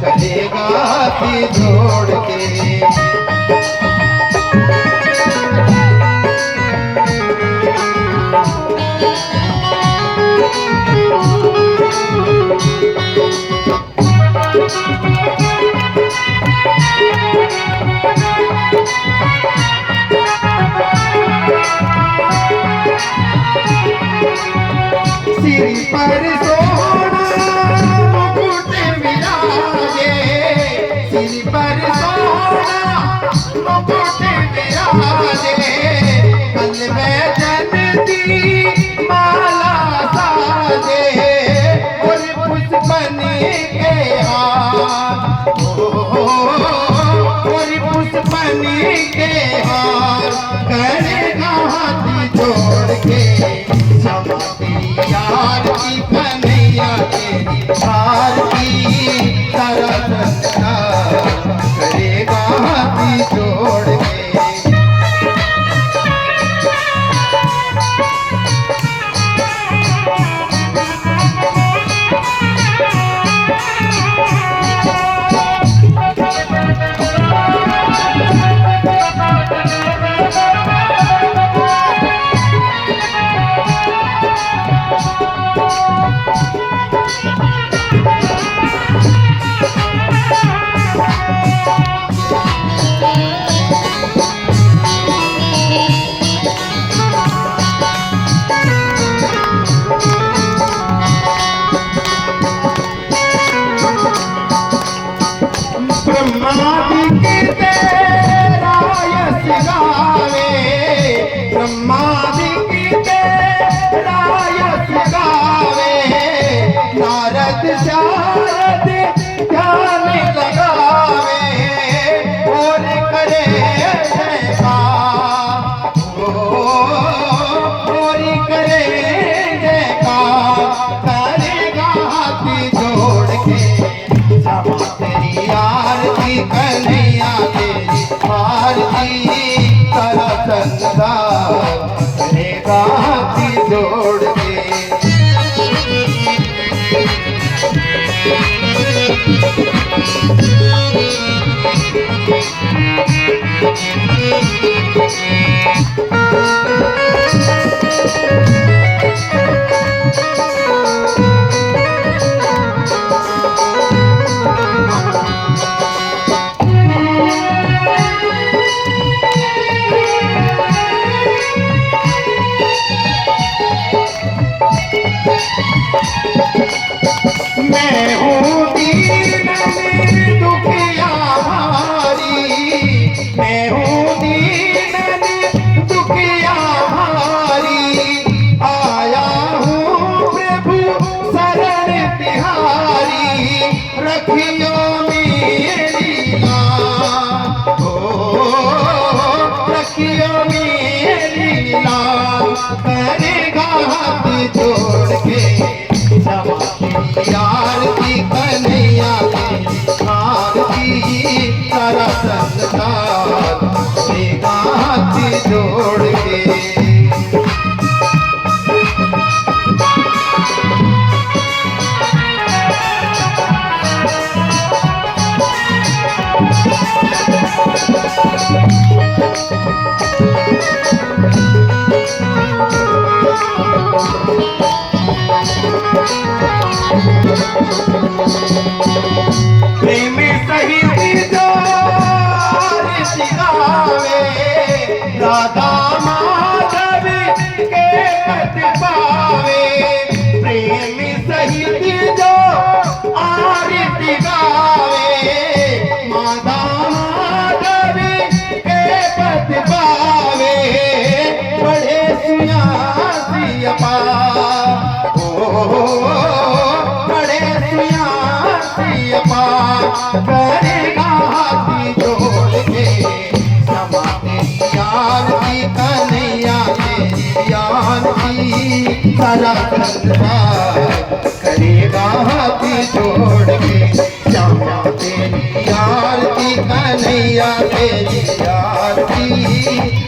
Speaker 1: करेगा हाथ जोड़ के। सिर पर सोना मुकुट विराजे सिर पर सोना मुकुट विराजे कल में जनती माला साजे और पुष्पन के हार और पुष्पन के हार करेगा हाथ जोड़ के क्षमा तेरी यार की कन्हैया तेरी हार की सारा संसार करेगा हाथ जोड़ के। ब्रह्मादि कीर्ते रायस गावे ब्रह्मादि कीर्ते रायस गावे नारद शारद ध्यान लगावे और करे जयकार और करे जयकार करेगा हाथ जोड़ के क्षमा तेरी यार की कन्हैया तेरी हार की सारा संसार करेगा हाथ जोड़ के। मैं हूँ दीन दुखिया भारी मैं हूँ दीन दुखिया भारी आया हूँ प्रभु शरण तिहारी रखियो मेरी लाज रखियो मेरी लाज करेगा हाथ जोड़ के क्षमा यार की कन्हैया तेरी हार की सारा संसार करेगा हाथ जोड़ के। प्रेम सहित जो गावे राधा माधव के पद पावे प्रेम सहित जो आरती गावे माधा माधव के पद पावे बड़े सुयासी अपार बड़े सुयासी अपार करेगा हाथ जोड़ के क्षमा तेरी यार की कन्हैया तेरी यार की सारा संसार करेगा हाथ जोड़ के क्षमा तेरी यार की कन्हैया तेरी आरती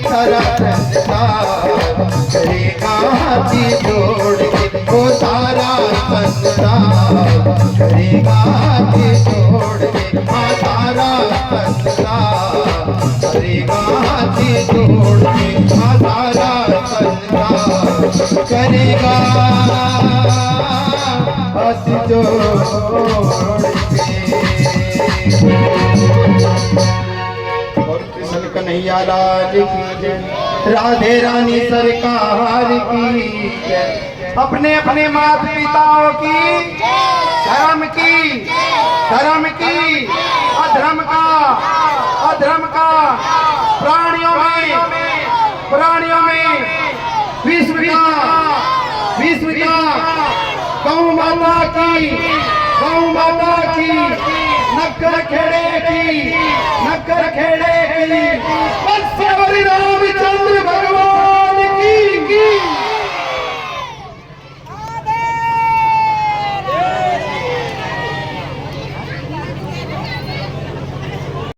Speaker 1: सारा संसार करेगा हाथी जोड़ के, वो सारा संसार करेगा हाथी जोड़ के, हाँ सारा संसार करेगा हाथी जोड़ के, हाँ सारा संसार करेगा हाथी जोड़ के। और कृष्ण कन्हैया लाल की जय, राधे रानी सरकार की जय। अपने अपने माता पिताओं की धर्म की अधर्म का प्राणियों में विश्व का गौ माता की नक्कर खेड़े